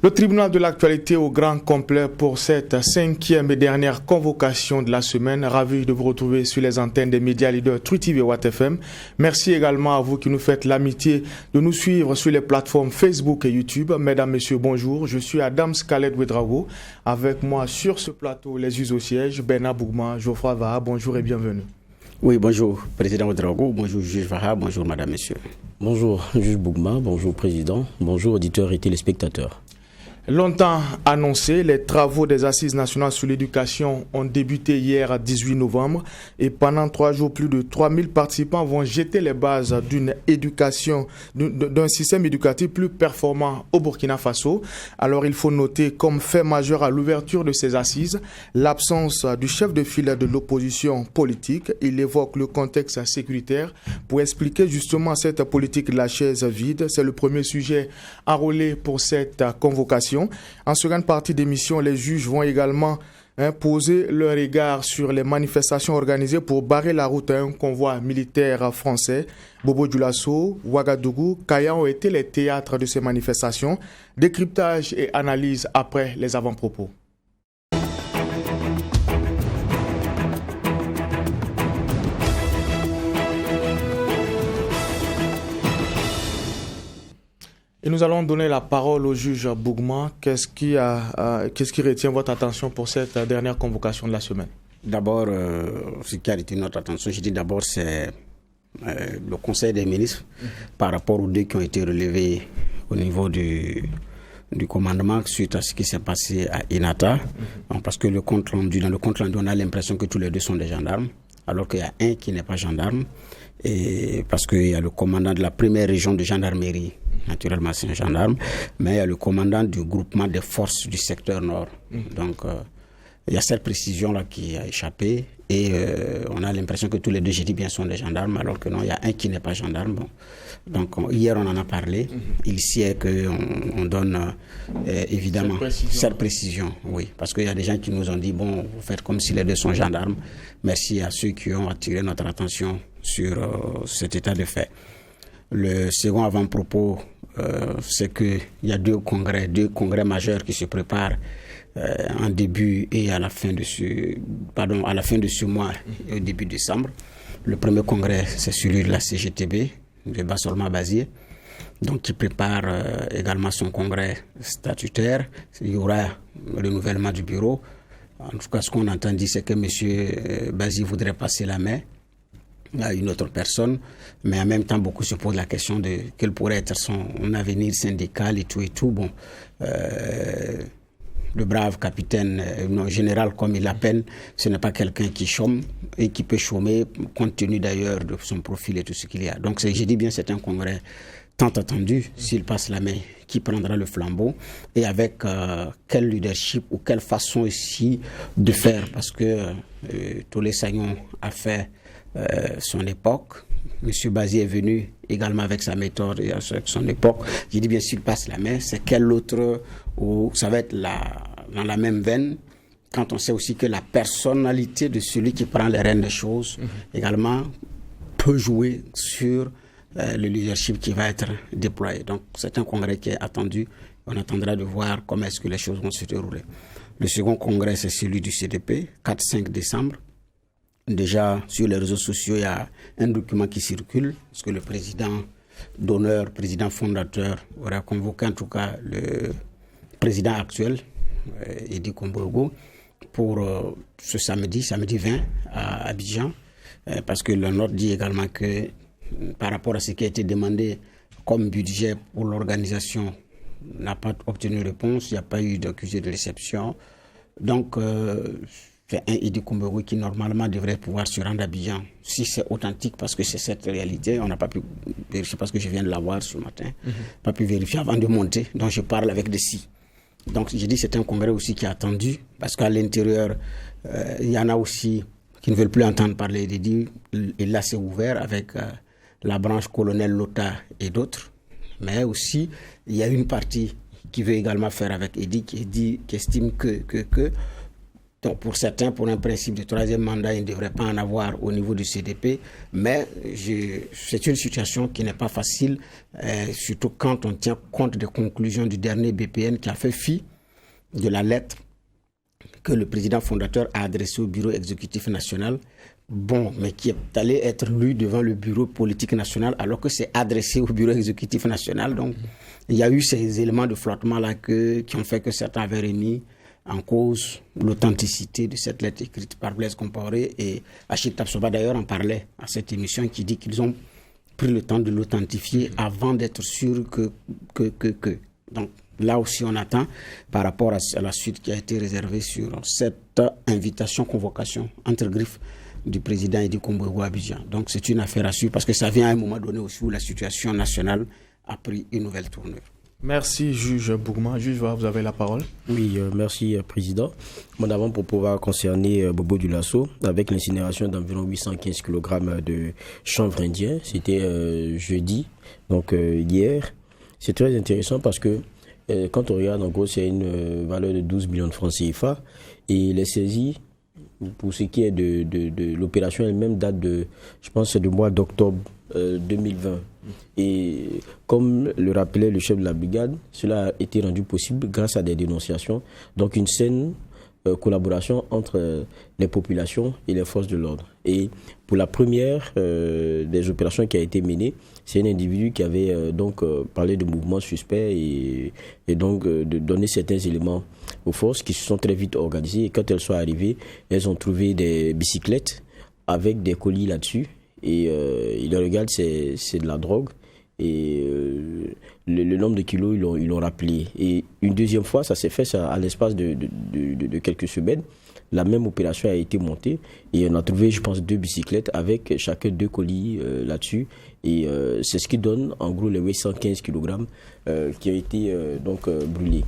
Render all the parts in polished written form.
Le tribunal de l'actualité au grand complet pour cette 5e et dernière convocation de la semaine. Ravi de vous retrouver sur les antennes des médias leaders True TV et Watt FM. Merci également à vous qui nous faites l'amitié de nous suivre sur les plateformes Facebook et YouTube. Mesdames, Messieurs, bonjour. Je suis Adam Scalet Ouedraogo. Avec moi sur ce plateau, les us au siège, Bernard Bougma, Geoffroy Vaha. Bonjour et bienvenue. Oui, bonjour, Président Ouedraogo. Bonjour, Juge Vaha. Bonjour, Madame, Messieurs. Bonjour, Juge Bougma. Bonjour, Président. Bonjour, auditeurs et téléspectateurs. Longtemps annoncé, les travaux des Assises nationales sur l'éducation ont débuté hier 18 novembre et pendant 3 jours, plus de 3000 participants vont jeter les bases d'une éducation, d'un système éducatif plus performant au Burkina Faso. Alors il faut noter comme fait majeur à l'ouverture de ces assises l'absence du chef de file de l'opposition politique. Il évoque le contexte sécuritaire pour expliquer justement cette politique de la chaise vide. C'est le premier sujet enrôlé pour cette convocation. En seconde partie d'émission, les juges vont également poser leur regard sur les manifestations organisées pour barrer la route à un convoi militaire français. Bobo Dioulasso, Ouagadougou, Kaya ont été les théâtres de ces manifestations. Décryptage et analyse après les avant-propos. Et nous allons donner la parole au juge Bougma. Qu'est-ce qui retient votre attention pour cette dernière convocation de la semaine? D'abord, ce qui a retenu notre attention, je dis d'abord, c'est le Conseil des ministres par rapport aux deux qui ont été relevés au niveau du commandement suite à ce qui s'est passé à Inata. Parce que dans le compte rendu, on a l'impression que tous les deux sont des gendarmes, alors qu'il y a un qui n'est pas gendarme. Et parce qu'il y a le commandant de la première région de gendarmerie, naturellement c'est un gendarme, mais il y a le commandant du groupement des forces du secteur nord. Donc il y a cette précision-là qui a échappé et on a l'impression que tous les deux, j'ai dit bien, sont des gendarmes, alors que non, il y a un qui n'est pas gendarme. Bon. Donc hier on en a parlé, il sied qu'on donne évidemment cette précision, oui, parce qu'il y a des gens qui nous ont dit, bon, vous faites comme si les deux sont gendarmes. Merci à ceux qui ont attiré notre attention sur cet état de fait. Le second avant-propos, c'est qu'il y a deux congrès majeurs qui se préparent en début et à la fin de ce mois et au début décembre. Le premier congrès, c'est celui de la CGTB, de Bassolma-Bazier, donc qui prépare également son congrès statutaire. Il y aura le renouvellement du bureau. En tout cas, ce qu'on entend dire, c'est que M. Bazier voudrait passer la main à une autre personne, mais en même temps, beaucoup se posent la question de quel pourrait être son avenir syndical et tout. Bon, le brave capitaine, général comme il l'appelle, ce n'est pas quelqu'un qui chôme et qui peut chômer, compte tenu d'ailleurs de son profil et tout ce qu'il y a. Donc, j'ai dit bien, c'est un congrès tant attendu. S'il passe la main, qui prendra le flambeau et avec quel leadership ou quelle façon aussi de faire, parce que Tolé Sagnon a fait son époque. Monsieur Bazier est venu également avec sa méthode et avec son époque. J'ai dit bien, s'il passe la main, c'est quel autre, ou ça va être dans la même veine, quand on sait aussi que la personnalité de celui qui prend les rênes des choses également peut jouer sur le leadership qui va être déployé. Donc c'est un congrès qui est attendu. On attendra de voir comment est-ce que les choses vont se dérouler. Le second congrès, c'est celui du CDP, 4-5 décembre. Déjà, sur les réseaux sociaux, il y a un document qui circule, parce que le président d'honneur, président fondateur, aura convoqué en tout cas le président actuel, Edi Komborgo, pour ce samedi 20 à Abidjan, parce que le note dit également que par rapport à ce qui a été demandé comme budget pour l'organisation, n'a pas obtenu réponse, il n'y a pas eu d'accusé de réception. Donc, c'est un Edi Komborgo qui normalement devrait pouvoir se rendre à Abidjan, si c'est authentique, parce que c'est cette réalité. On n'a pas pu vérifier parce que je viens de la voir ce matin, pas pu vérifier avant de monter, donc je parle avec des si. Donc j'ai dit c'est un congrès aussi qui est attendu, parce qu'à l'intérieur, il y en a aussi qui ne veulent plus entendre parler d'Edi, et là c'est ouvert avec la branche colonel Lota et d'autres, mais aussi il y a une partie qui veut également faire avec Edi, qui estime que Donc pour certains, pour un principe de troisième mandat, il ne devrait pas en avoir au niveau du CDP, mais c'est une situation qui n'est pas facile, surtout quand on tient compte des conclusions du dernier BPN qui a fait fi de la lettre que le président fondateur a adressée au bureau exécutif national, mais qui est allé être lu devant le bureau politique national alors que c'est adressé au bureau exécutif national. Donc il y a eu ces éléments de flottement-là qui ont fait que certains avaient remis en cause l'authenticité de cette lettre écrite par Blaise Compaoré, et Achille Tapsoba d'ailleurs en parlait à cette émission, qui dit qu'ils ont pris le temps de l'authentifier avant d'être sûrs que. Donc là aussi on attend par rapport à la suite qui a été réservée sur cette invitation, convocation entre griffes du président Edi Kombouego à Abidjan. Donc c'est une affaire à suivre parce que ça vient à un moment donné aussi où la situation nationale a pris une nouvelle tournure. Merci, juge Bougma. Juge, vous avez la parole. Oui, merci, président. Mon avant-propos va concerner Bobo Dioulasso avec l'incinération d'environ 815 kg de chanvre indien. C'était jeudi, donc hier. C'est très intéressant parce que quand on regarde, en gros, c'est une valeur de 12 millions de francs CFA. Et les saisies, pour ce qui est de l'opération elle-même, date de, je pense, du mois d'octobre 2020. Et comme le rappelait le chef de la brigade, cela a été rendu possible grâce à des dénonciations. Donc une saine collaboration entre les populations et les forces de l'ordre. Et pour la première des opérations qui a été menée, c'est un individu qui avait parlé de mouvements suspects et donc de donner certains éléments aux forces qui se sont très vite organisées. Et quand elles sont arrivées, elles ont trouvé des bicyclettes avec des colis là-dessus. Et ils regardent, c'est de la drogue. Et le nombre de kilos, ils l'ont rappelé. Et une deuxième fois, ça s'est fait à l'espace de quelques semaines. La même opération a été montée. Et on a trouvé, je pense, 2 bicyclettes avec chacun 2 colis là-dessus. Et c'est ce qui donne, en gros, les 815 kg qui ont été brûlés.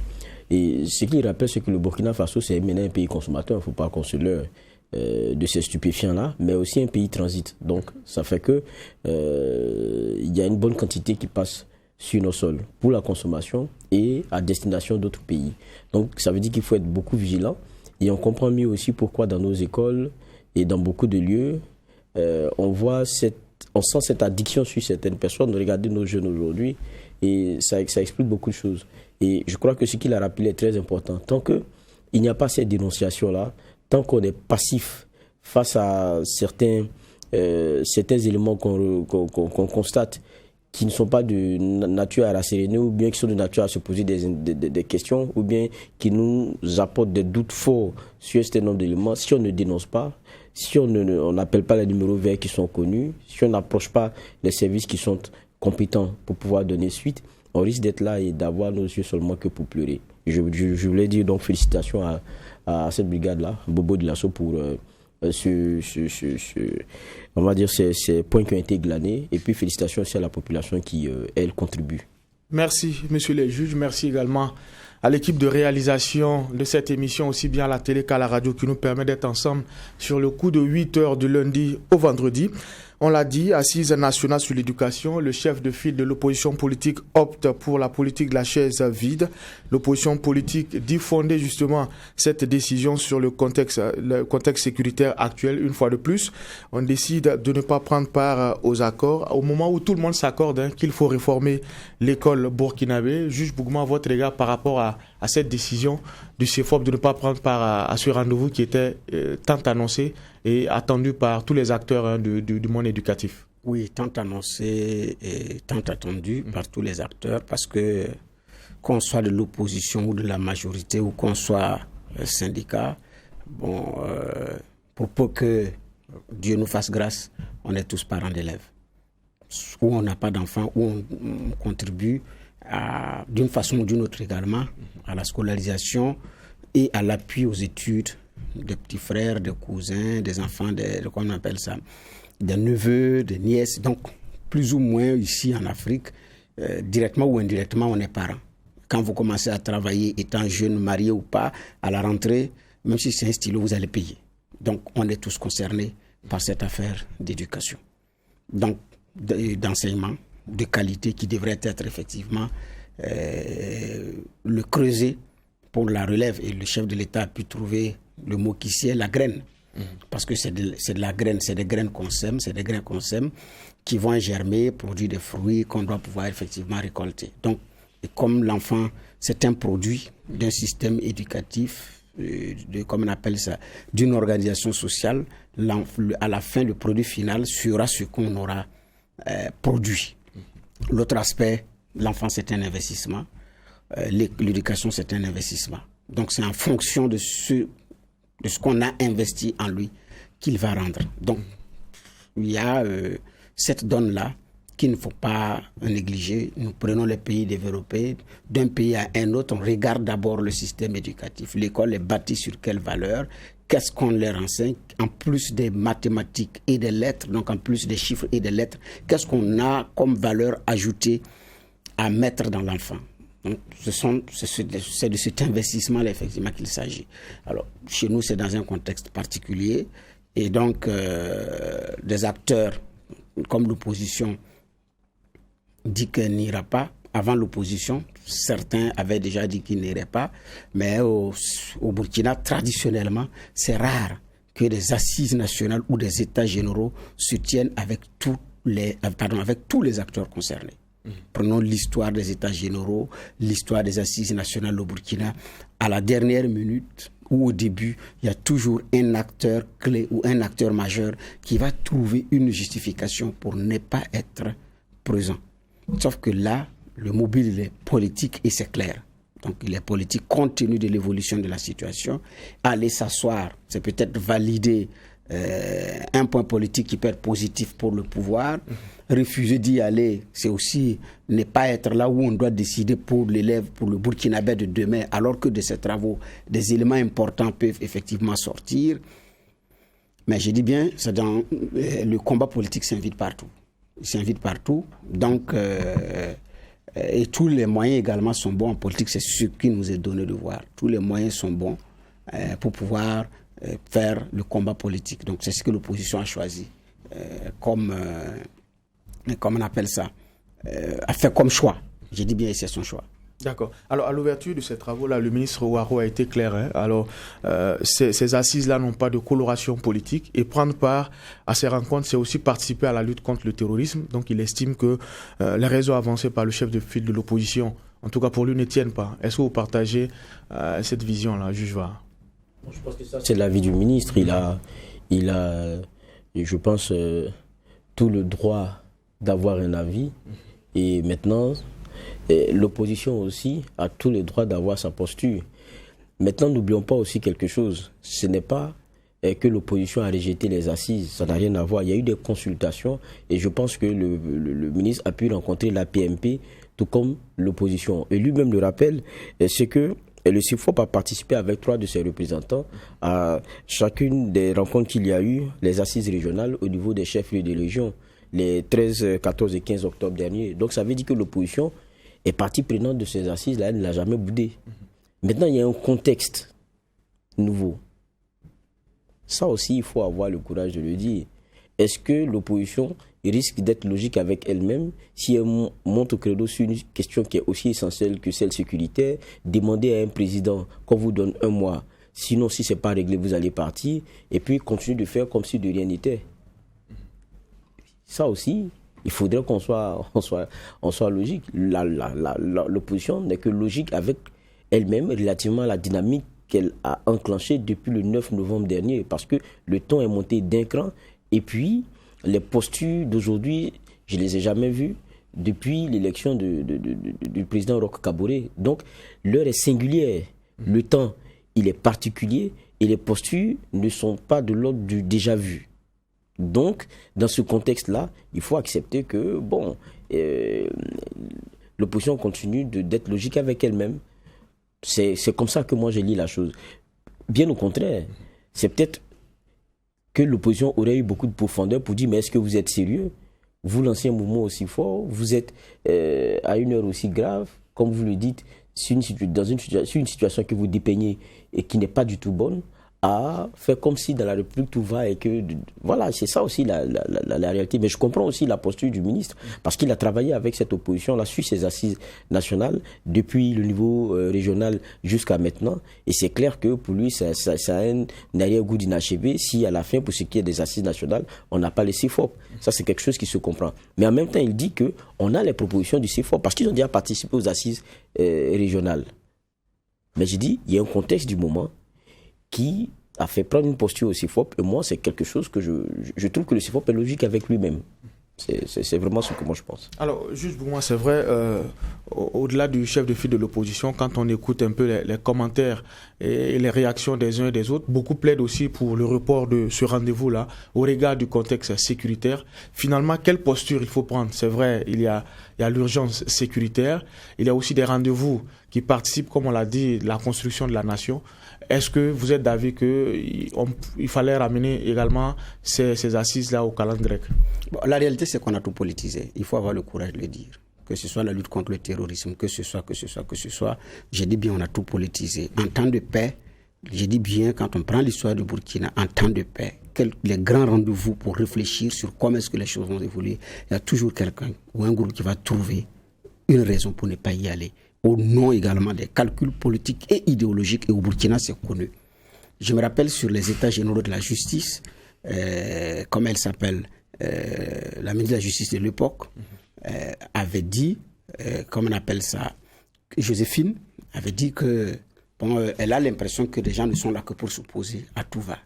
Et ce qui rappelle, c'est que le Burkina Faso, c'est maintenant un pays consommateur. Il ne faut pas qu'on se leurre de ces stupéfiants-là, mais aussi un pays transit. Donc, ça fait que il y a une bonne quantité qui passe sur nos sols pour la consommation et à destination d'autres pays. Donc, ça veut dire qu'il faut être beaucoup vigilant. Et on comprend mieux aussi pourquoi dans nos écoles et dans beaucoup de lieux, on sent cette addiction sur certaines personnes. Regardez nos jeunes aujourd'hui et ça explique beaucoup de choses. Et je crois que ce qu'il a rappelé est très important. Tant qu'il n'y a pas cette dénonciation-là, tant qu'on est passif face à certains éléments qu'on constate qui ne sont pas de nature à rasséréner ou bien qui sont de nature à se poser des questions ou bien qui nous apportent des doutes forts sur un certain nombre d'éléments, si on ne dénonce pas, si on n'appelle pas les numéros verts qui sont connus, si on n'approche pas les services qui sont compétents pour pouvoir donner suite, on risque d'être là et d'avoir nos yeux seulement que pour pleurer. Je voulais dire donc félicitations à cette brigade-là, Bobo Dioulasso, pour on va dire ces points qui ont été glanés. Et puis félicitations aussi à la population qui, elle, contribue. Merci, messieurs les juges. Merci également à l'équipe de réalisation de cette émission, aussi bien à la télé qu'à la radio, qui nous permet d'être ensemble sur le coup de 8 heures du lundi au vendredi. On l'a dit, Assise nationale sur l'éducation, le chef de file de l'opposition politique opte pour la politique de la chaise vide. L'opposition politique dit fonder justement cette décision sur le contexte sécuritaire actuel. Une fois de plus, on décide de ne pas prendre part aux accords au moment où tout le monde s'accorde qu'il faut réformer l'école burkinabé. Juge Bougma, votre regard par rapport à cette décision du CEFOP de ne pas prendre part à ce rendez-vous qui était tant annoncé et attendu par tous les acteurs du monde éducatif. Oui, tant annoncé et tant attendu par tous les acteurs, parce que qu'on soit de l'opposition ou de la majorité ou qu'on soit syndicat, pour peu que Dieu nous fasse grâce, on est tous parents d'élèves. Où on n'a pas d'enfants, où on contribue d'une façon ou d'une autre également à la scolarisation et à l'appui aux études des petits frères, des cousins, des enfants, comment on appelle ça, des neveux, des nièces. Donc, plus ou moins ici en Afrique, directement ou indirectement, on est parents. Quand vous commencez à travailler, étant jeune, marié ou pas, à la rentrée, même si c'est un stylo, vous allez payer. Donc, on est tous concernés par cette affaire d'éducation. Donc, d'enseignement de qualité qui devrait être effectivement le creuset pour la relève. Et le chef de l'État a pu trouver Le mot qui sied, la graine. Parce que c'est de la graine, c'est des graines qu'on sème, qui vont germer, produire des fruits qu'on doit pouvoir effectivement récolter. Donc, et comme l'enfant, c'est un produit d'un système éducatif, comme on appelle ça, d'une organisation sociale, à la fin, le produit final sera ce qu'on aura produit. L'autre aspect, l'enfant, c'est un investissement. L'éducation, c'est un investissement. Donc, c'est en fonction de ce qu'on a investi en lui qu'il va rendre. Donc, il y a cette donne-là qu'il ne faut pas négliger. Nous prenons les pays développés, d'un pays à un autre, on regarde d'abord le système éducatif. L'école est bâtie sur quelles valeurs? Qu'est-ce qu'on leur enseigne? En plus des mathématiques et des lettres, donc en plus des chiffres et des lettres, qu'est-ce qu'on a comme valeur ajoutée à mettre dans l'enfant? Donc, c'est de cet investissement-là, effectivement, qu'il s'agit. Alors, chez nous, c'est dans un contexte particulier. Et donc, des acteurs comme l'opposition dit qu'elle n'ira pas. Avant l'opposition, certains avaient déjà dit qu'ils n'iraient pas. Mais au Burkina, traditionnellement, c'est rare que des assises nationales ou des états généraux se tiennent avec tous les acteurs concernés. Prenons l'histoire des états généraux, l'histoire des assises nationales au Burkina. À la dernière minute ou au début, il y a toujours un acteur clé ou un acteur majeur qui va trouver une justification pour ne pas être présent. Sauf que là, le mobile il est politique et c'est clair. Donc il est politique compte tenu de l'évolution de la situation. Aller s'asseoir, c'est peut-être valider un point politique qui peut être positif pour le pouvoir. Refuser d'y aller, c'est aussi ne pas être là où on doit décider pour l'élève, pour le Burkinabé de demain, alors que de ces travaux, des éléments importants peuvent effectivement sortir. Mais je dis bien, le combat politique s'invite partout. Il s'invite partout. Donc, et tous les moyens également sont bons en politique, c'est ce qui nous est donné de voir. Tous les moyens sont bons pour pouvoir faire le combat politique. Donc, c'est ce que l'opposition a choisi comme on appelle ça, a fait comme choix. J'ai dit bien, c'est son choix. D'accord. Alors, à l'ouverture de ces travaux-là, le ministre Ouattara a été clair. Alors, ces assises-là n'ont pas de coloration politique et prendre part à ces rencontres, c'est aussi participer à la lutte contre le terrorisme. Donc, il estime que les raisons avancées par le chef de file de l'opposition, en tout cas pour lui, ne tiennent pas. Est-ce que vous partagez cette vision-là, juge Var? Je pense que ça, c'est l'avis du ministre. Il a, je pense, tout le droit d'avoir un avis. Et maintenant, l'opposition aussi a tout le droit d'avoir sa posture. Maintenant, n'oublions pas aussi quelque chose. Ce n'est pas que l'opposition a rejeté les assises. Ça n'a rien à voir. Il y a eu des consultations et je pense que le ministre a pu rencontrer la PMP tout comme l'opposition. Et lui-même le rappelle, c'est que le CIFOP a participé avec 3 de ses représentants à chacune des rencontres qu'il y a eu, les assises régionales au niveau des chefs-lieux de région, les 13, 14 et 15 octobre dernier. Donc ça veut dire que l'opposition est partie prenante de ces assises-là, elle ne l'a jamais boudé. Maintenant, il y a un contexte nouveau. Ça aussi, il faut avoir le courage de le dire. Est-ce que l'opposition risque d'être logique avec elle-même si elle monte au credo sur une question qui est aussi essentielle que celle sécuritaire, demander à un président qu'on vous donne 1 mois, sinon si ce n'est pas réglé, vous allez partir, et puis continuer de faire comme si de rien n'était. Ça aussi, il faudrait qu'on soit logique. L'opposition n'est que logique avec elle-même relativement à la dynamique qu'elle a enclenchée depuis le 9 novembre dernier, parce que le ton est monté d'un cran, et puis les postures d'aujourd'hui, je ne les ai jamais vues depuis l'élection du président Roch Kaboré. Donc, l'heure est singulière. Le temps, il est particulier et les postures ne sont pas de l'ordre du déjà vu. Donc, dans ce contexte-là, il faut accepter que, l'opposition continue d'être logique avec elle-même. C'est comme ça que moi, je lis la chose. Bien au contraire, c'est peut-être que l'opposition aurait eu beaucoup de profondeur pour dire, mais est-ce que vous êtes sérieux? Vous lancez un mouvement aussi fort, vous êtes à une heure aussi grave, comme vous le dites, sur une situation que vous dépeignez et qui n'est pas du tout bonne, à faire comme si dans la République tout va et que... Voilà, c'est ça aussi la réalité. Mais je comprends aussi la posture du ministre parce qu'il a travaillé avec cette opposition, il a su ses assises nationales depuis le niveau régional jusqu'à maintenant. Et c'est clair que pour lui, ça a un arrière-goût d'inachevé si à la fin, pour ce qui est des assises nationales, on n'a pas les CIFOP. Ça, c'est quelque chose qui se comprend. Mais en même temps, il dit qu'on a les propositions du CIFOP parce qu'ils ont déjà participé aux assises régionales. Mais je dis, il y a un contexte du moment qui a fait prendre une posture au CIFOP, et moi, c'est quelque chose que je trouve que le CIFOP est logique avec lui-même. C'est vraiment ce que moi je pense. Alors, juste pour moi, c'est vrai, au-delà du chef de file de l'opposition, quand on écoute un peu les commentaires et les réactions des uns et des autres, beaucoup plaident aussi pour le report de ce rendez-vous-là au regard du contexte sécuritaire. Finalement, quelle posture il faut prendre? C'est vrai, il y a l'urgence sécuritaire, il y a aussi des rendez-vous qui participent, comme on l'a dit, de la construction de la nation. Est-ce que vous êtes d'avis qu'il fallait ramener également ces assises-là au calendrier grec? Bon, la réalité, c'est qu'on a tout politisé. Il faut avoir le courage de le dire. Que ce soit la lutte contre le terrorisme, que ce soit. J'ai dit bien, on a tout politisé. En temps de paix, j'ai dit bien, quand on prend l'histoire du Burkina, en temps de paix, les grands rendez-vous pour réfléchir sur comment est-ce que les choses vont évoluer, il y a toujours quelqu'un ou un groupe qui va trouver une raison pour ne pas y aller. Au nom également des calculs politiques et idéologiques, et au Burkina, c'est connu. Je me rappelle sur les états généraux de la justice, comme elle s'appelle, la ministre de la Justice de l'époque, avait dit, comment on appelle ça, Joséphine, avait dit que, elle a l'impression que les gens ne sont là que pour s'opposer à tout va.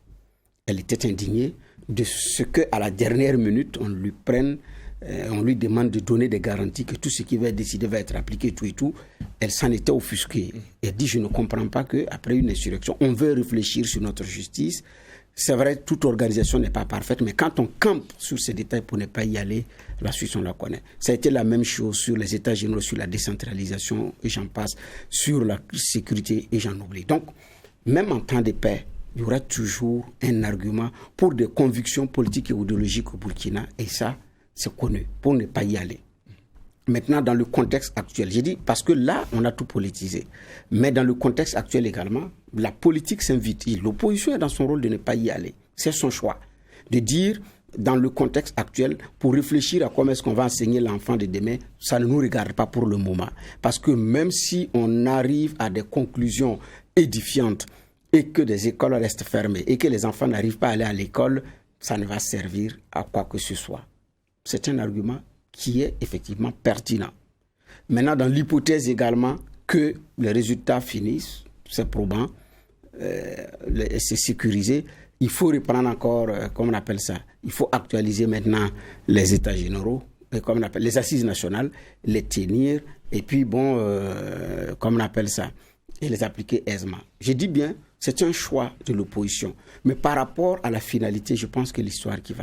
Elle était indignée de ce qu'à la dernière minute, on lui demande de donner des garanties que tout ce qui va être décidé va être appliqué, tout et tout. Elle s'en était offusquée. Elle dit, je ne comprends pas qu'après une insurrection, on veut réfléchir sur notre justice. C'est vrai, toute organisation n'est pas parfaite, mais quand on campe sur ces détails pour ne pas y aller, la suite, on la connaît. Ça a été la même chose sur les états généraux, sur la décentralisation, et j'en passe, sur la sécurité, et j'en oublie. Donc, même en temps de paix, il y aura toujours un argument pour des convictions politiques et idéologiques au Burkina, et ça, c'est connu, pour ne pas y aller. Maintenant, dans le contexte actuel, j'ai dit, parce que là, on a tout politisé. Mais dans le contexte actuel également, la politique s'invite. L'opposition est dans son rôle de ne pas y aller. C'est son choix. De dire, dans le contexte actuel, pour réfléchir à comment est-ce qu'on va enseigner l'enfant de demain, ça ne nous regarde pas pour le moment. Parce que même si on arrive à des conclusions édifiantes et que des écoles restent fermées et que les enfants n'arrivent pas à aller à l'école, ça ne va servir à quoi que ce soit. C'est un argument qui est effectivement pertinent. Maintenant, dans l'hypothèse également que les résultats finissent, c'est probant, c'est sécurisé, il faut reprendre encore, comment on appelle ça, il faut actualiser maintenant les états généraux, comme on appelle, les assises nationales, les tenir, et puis comme on appelle ça, et les appliquer aisément. Je dis bien, c'est un choix de l'opposition. Mais par rapport à la finalité, je pense que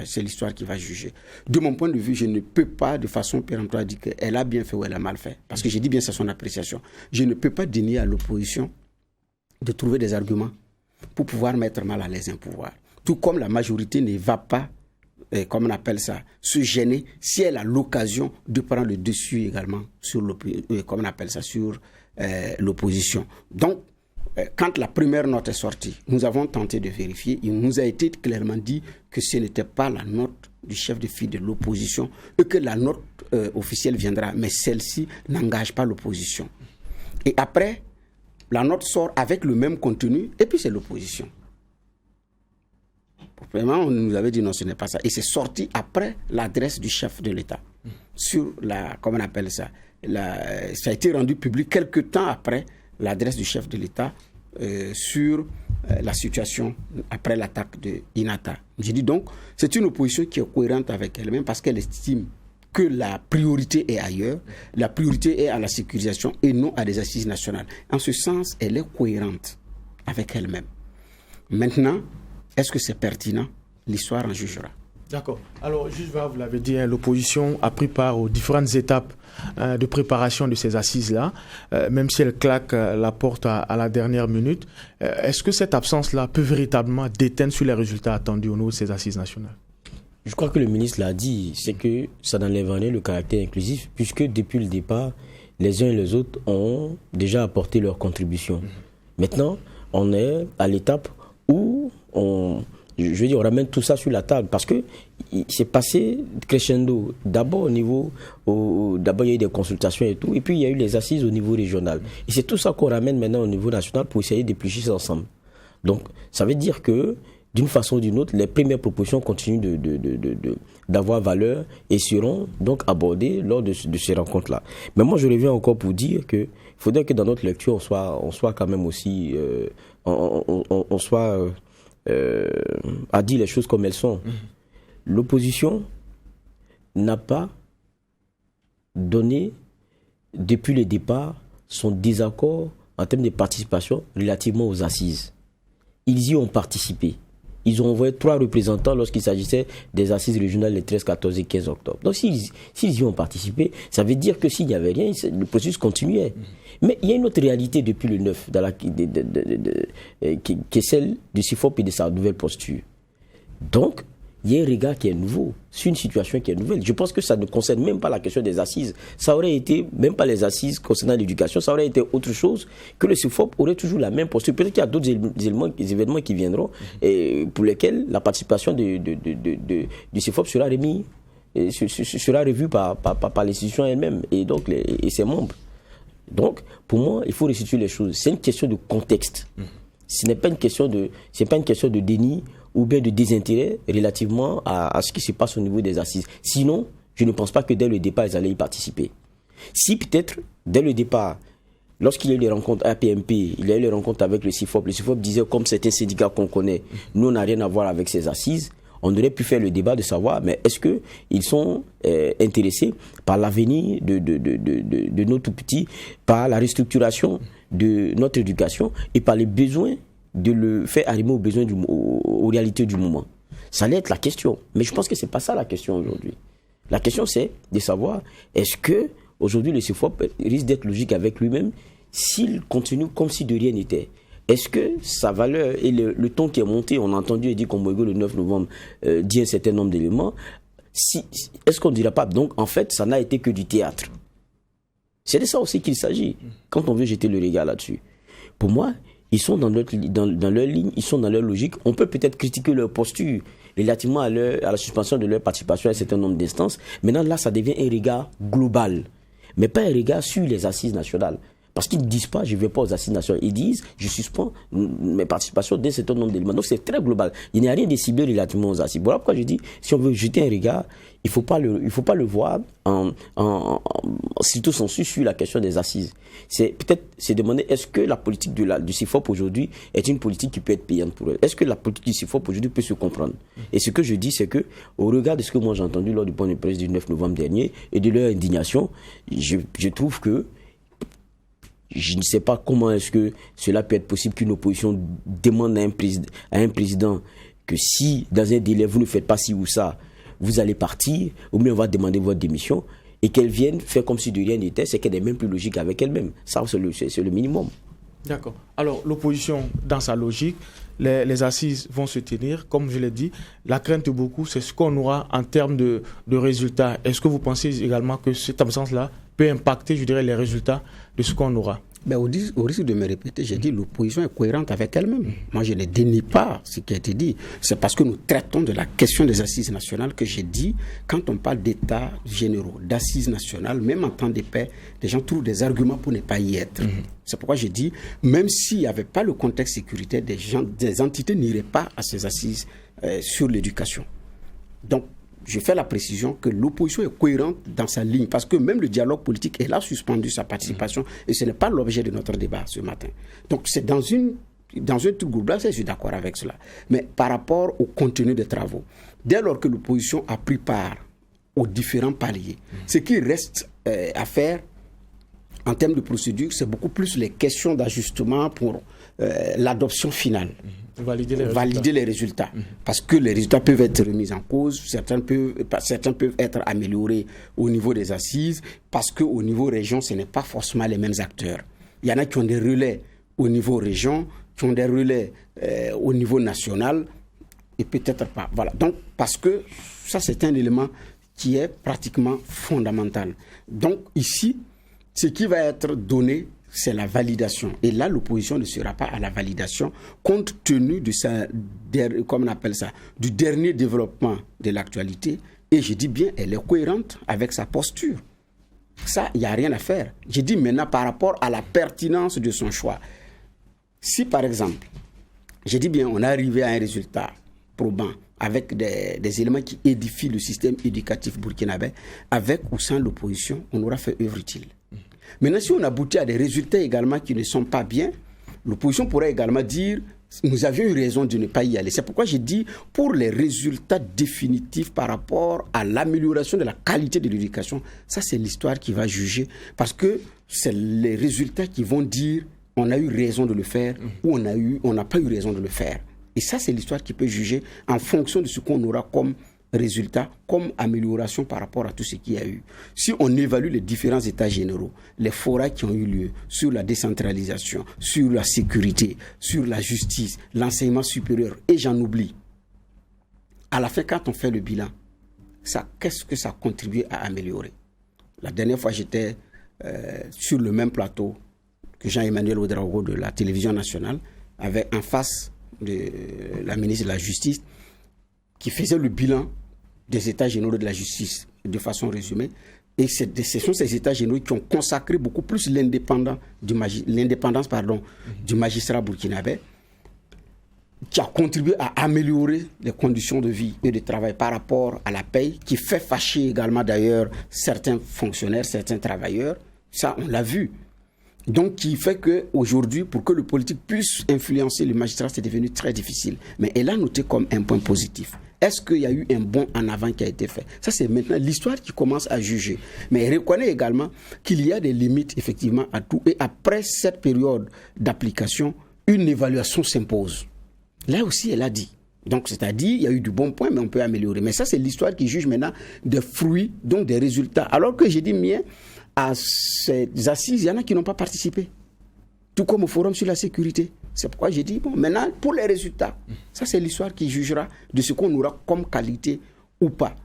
c'est l'histoire qui va juger. De mon point de vue, je ne peux pas de façon péremptoire dire qu'elle a bien fait ou elle a mal fait. Parce que j'ai dit bien, c'est son appréciation. Je ne peux pas dénier à l'opposition de trouver des arguments pour pouvoir mettre mal à l'aise un pouvoir. Tout comme la majorité ne va pas, comme on appelle ça, se gêner si elle a l'occasion de prendre le dessus également sur l'opposition. Donc, quand la première note est sortie, nous avons tenté de vérifier. Il nous a été clairement dit que ce n'était pas la note du chef de file de l'opposition et que la note officielle viendra. Mais celle-ci n'engage pas l'opposition. Et après, la note sort avec le même contenu et puis c'est l'opposition. Vraiment, on nous avait dit non, ce n'est pas ça. Et c'est sorti après l'adresse du chef de l'État. Sur comment on appelle ça, ça a été rendu public quelque temps après l'adresse du chef de l'État sur la situation après l'attaque de Inata. J'ai dit donc, c'est une opposition qui est cohérente avec elle-même parce qu'elle estime que la priorité est ailleurs, la priorité est à la sécurisation et non à des assises nationales. En ce sens, elle est cohérente avec elle-même. Maintenant, est-ce que c'est pertinent? L'histoire en jugera. D'accord. Alors, juste vous l'avez dit, l'opposition a pris part aux différentes étapes de préparation de ces assises-là, même si elle claque la porte à la dernière minute. Est-ce que cette absence-là peut véritablement déteindre sur les résultats attendus au niveau de ces assises nationales? Je crois que le ministre l'a dit, c'est que ça n'enlève rien le caractère inclusif, puisque depuis le départ, les uns et les autres ont déjà apporté leur contribution. Maintenant, on est à l'étape où on ramène tout ça sur la table, parce que c'est passé crescendo. D'abord d'abord il y a eu des consultations et tout, et puis il y a eu les assises au niveau régional. Et c'est tout ça qu'on ramène maintenant au niveau national pour essayer d'éplucher ça ensemble. Donc, ça veut dire que, d'une façon ou d'une autre, les premières propositions continuent d'avoir valeur et seront donc abordées lors de ces rencontres-là. Mais moi, je reviens encore pour dire qu'il faudrait que dans notre lecture, on soit quand même aussi... on soit à dire les choses comme elles sont. L'opposition n'a pas donné, depuis le départ, son désaccord en termes de participation relativement aux assises. Ils y ont participé. Ils ont envoyé 3 représentants lorsqu'il s'agissait des assises régionales les 13, 14 et 15 octobre. Donc s'ils y ont participé, ça veut dire que s'il n'y avait rien, le processus continuait. Mais il y a une autre réalité depuis le 9, qui est celle du CIFOP et de sa nouvelle posture. Donc, il y a un regard qui est nouveau, c'est une situation qui est nouvelle. Je pense que ça ne concerne même pas la question des assises. Ça aurait été, même pas les assises concernant l'éducation, ça aurait été autre chose, que le CIFOP aurait toujours la même posture. Peut-être qu'il y a d'autres événements qui viendront, et pour lesquels la participation du CIFOP sera revue par l'institution elle-même, et donc et ses membres. Donc, pour moi, il faut restituer les choses. C'est une question de contexte. Ce n'est pas une question de déni ou bien de désintérêt relativement à ce qui se passe au niveau des assises. Sinon, je ne pense pas que dès le départ, ils allaient y participer. Si peut-être, dès le départ, lorsqu'il y a eu les rencontres APMP, il y a eu les rencontres avec le CIFOP disait, comme c'est un syndicat qu'on connaît, nous, on n'a rien à voir avec ces assises, on aurait pu faire le débat de savoir, mais est-ce qu'ils sont intéressés par l'avenir de nos tout-petits, par la restructuration de notre éducation et par les besoins de le faire arriver aux besoins aux réalités du moment. Ça allait être la question. Mais je pense que ce n'est pas ça la question aujourd'hui. La question, c'est de savoir, est-ce que aujourd'hui le CIFOP risque d'être logique avec lui-même s'il continue comme si de rien n'était? Est-ce que sa valeur et le ton qui est monté, on a entendu Eddy Komboigo le 9 novembre dit un certain nombre d'éléments, est-ce qu'on ne dira pas, donc en fait, ça n'a été que du théâtre? C'est de ça aussi qu'il s'agit, quand on veut jeter le regard là-dessus. Pour moi, ils sont dans leur ligne, ils sont dans leur logique. On peut peut-être critiquer leur posture relativement à la suspension de leur participation à un certain nombre d'instances. Maintenant, là, ça devient un regard global, mais pas un regard sur les assises nationales. Parce qu'ils ne disent pas, je ne vais pas aux assises nationales. Ils disent, je suspends mes participations d'un certain nombre d'éléments. Donc, c'est très global. Il n'y a rien de ciblé relativement aux assises. Voilà pourquoi je dis, si on veut jeter un regard, il faut pas le voir surtout sensu sur la question des assises. C'est demander, est-ce que la politique du CIFOP aujourd'hui est une politique qui peut être payante pour elle? Est-ce que la politique du CIFOP aujourd'hui peut se comprendre? Et ce que je dis, c'est que, au regard de ce que moi j'ai entendu lors du point de presse du 9 novembre dernier et de leur indignation, je trouve que je ne sais pas comment est-ce que cela peut être possible qu'une opposition demande à un président que si, dans un délai, vous ne faites pas ci ou ça, vous allez partir, ou bien on va demander votre démission, et qu'elle vienne faire comme si de rien n'était, c'est qu'elle est même plus logique avec elle-même. Ça, c'est le minimum. D'accord. Alors, l'opposition, dans sa logique, les assises vont se tenir. Comme je l'ai dit, la crainte de beaucoup, c'est ce qu'on aura en termes de résultats. Est-ce que vous pensez également que cette absence-là peut impacter, je dirais, les résultats de ce qu'on aura? Au risque de me répéter, j'ai dit l'opposition est cohérente avec elle-même. Moi, je ne dénie pas ce qui a été dit. C'est parce que nous traitons de la question des assises nationales que j'ai dit, quand on parle d'états généraux, d'assises nationales, même en temps de paix, les gens trouvent des arguments pour ne pas y être. C'est pourquoi j'ai dit, même s'il n'y avait pas le contexte sécuritaire, des entités n'iraient pas à ces assises sur l'éducation. Donc, je fais la précision que l'opposition est cohérente dans sa ligne, parce que même le dialogue politique, elle a suspendu sa participation, et ce n'est pas l'objet de notre débat ce matin. Donc c'est dans un truc global, je suis d'accord avec cela. Mais par rapport au contenu des travaux, dès lors que l'opposition a pris part aux différents paliers, ce qui reste à faire en termes de procédure, c'est beaucoup plus les questions d'ajustement pour l'adoption finale. Valider les résultats. Parce que les résultats peuvent être remis en cause, certains peuvent être améliorés au niveau des assises, parce qu'au niveau région, ce n'est pas forcément les mêmes acteurs. Il y en a qui ont des relais au niveau région, qui ont des relais au niveau national, et peut-être pas. Voilà. Donc, parce que ça, c'est un élément qui est pratiquement fondamental. Donc, ici, ce qui va être donné, c'est la validation. Et là, l'opposition ne sera pas à la validation compte tenu de comme on appelle ça, du dernier développement de l'actualité. Et je dis bien, elle est cohérente avec sa posture. Ça, il n'y a rien à faire. Je dis maintenant par rapport à la pertinence de son choix. Si par exemple, je dis bien, on est arrivé à un résultat probant avec des éléments qui édifient le système éducatif burkinabé, avec ou sans l'opposition, on aura fait œuvre utile. Maintenant, si on aboutit à des résultats également qui ne sont pas bien, l'opposition pourrait également dire nous avions eu raison de ne pas y aller. C'est pourquoi j'ai dit pour les résultats définitifs par rapport à l'amélioration de la qualité de l'éducation, ça c'est l'histoire qui va juger parce que c'est les résultats qui vont dire on a eu raison de le faire ou on n'a pas eu raison de le faire. Et ça c'est l'histoire qui peut juger en fonction de ce qu'on aura comme résultat, comme amélioration par rapport à tout ce qu'il y a eu. Si on évalue les différents états généraux, les forats qui ont eu lieu sur la décentralisation, sur la sécurité, sur la justice, l'enseignement supérieur, et j'en oublie, à la fin, quand on fait le bilan, qu'est-ce que ça a contribué à améliorer? La dernière fois, j'étais sur le même plateau que Jean-Emmanuel Ouedraogo de la télévision nationale, avec en face de la ministre de la Justice, qui faisait le bilan des états généraux de la justice de façon résumée. Et ce sont ces états généraux qui ont consacré beaucoup plus l'indépendance du magistrat burkinabé, qui a contribué à améliorer les conditions de vie et de travail par rapport à la paye, qui fait fâcher également d'ailleurs certains fonctionnaires, certains travailleurs. Ça, on l'a vu. Donc, qui fait qu'aujourd'hui, pour que le politique puisse influencer le magistrat, c'est devenu très difficile. Mais elle a noté comme un point positif. Est-ce qu'il y a eu un bond en avant qui a été fait? Ça, c'est maintenant l'histoire qui commence à juger. Mais elle reconnaît également qu'il y a des limites, effectivement, à tout. Et après cette période d'application, une évaluation s'impose. Là aussi, elle a dit. Donc, c'est-à-dire, il y a eu du bon point, mais on peut améliorer. Mais ça, c'est l'histoire qui juge maintenant des fruits, donc des résultats. Alors que j'ai dit, bien, à ces assises, il y en a qui n'ont pas participé. Tout comme au Forum sur la sécurité. C'est pourquoi j'ai dit, bon, maintenant, pour les résultats, ça c'est l'histoire qui jugera de ce qu'on aura comme qualité ou pas.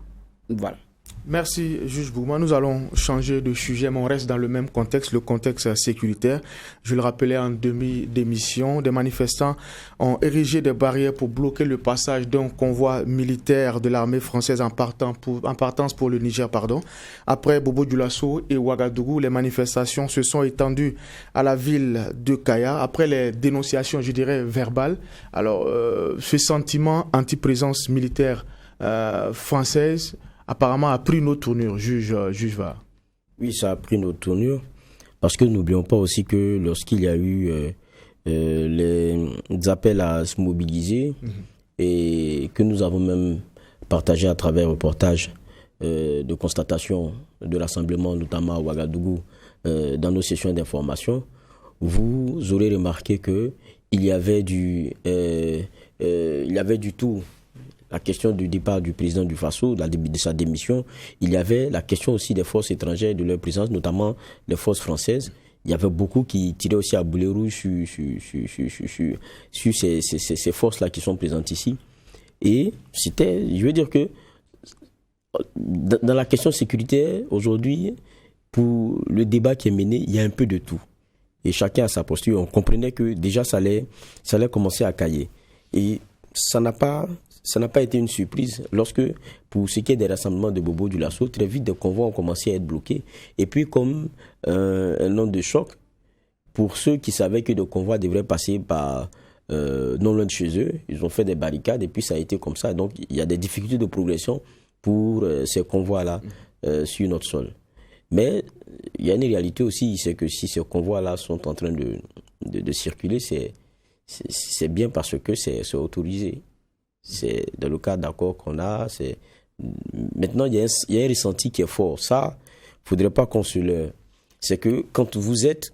Voilà. Merci, juge Bouma. Nous allons changer de sujet, mais on reste dans le même contexte, le contexte sécuritaire. Je le rappelais en demi d'émission, des manifestants ont érigé des barrières pour bloquer le passage d'un convoi militaire de l'armée française en partance pour le Niger. Après Bobo-Dioulasso et Ouagadougou, les manifestations se sont étendues à la ville de Kaya. Après les dénonciations, je dirais, verbales, alors ce sentiment anti-présence militaire française apparemment a pris une autre tournure, juge Var. Oui, ça a pris une autre tournure, parce que n'oublions pas aussi que lorsqu'il y a eu les appels à se mobiliser, et que nous avons même partagé à travers un reportage de constatation de rassemblement, notamment à Ouagadougou, dans nos sessions d'information, vous aurez remarqué qu'il y avait du tout. La question du départ du président du Faso, de sa démission, il y avait la question aussi des forces étrangères et de leur présence, notamment les forces françaises. Il y avait beaucoup qui tiraient aussi à boulet rouge sur ces forces-là qui sont présentes ici. Et je veux dire que dans la question sécuritaire, aujourd'hui, pour le débat qui est mené, il y a un peu de tout. Et chacun a sa posture. On comprenait que déjà ça allait commencer à cailler. Et ça n'a pas été une surprise lorsque, pour ce qui est des rassemblements de Bobo-Dioulasso, très vite des convois ont commencé à être bloqués. Et puis, comme un onde de choc, pour ceux qui savaient que des convois devraient passer par non loin de chez eux, ils ont fait des barricades et puis ça a été comme ça. Donc, il y a des difficultés de progression pour ces convois-là sur notre sol. Mais il y a une réalité aussi, c'est que si ces convois-là sont en train de circuler, c'est bien parce que c'est autorisé. C'est dans le cadre d'accord qu'on a. Maintenant, il y a un ressenti qui est fort. Ça, il ne faudrait pas qu'on se leurre. C'est que quand vous êtes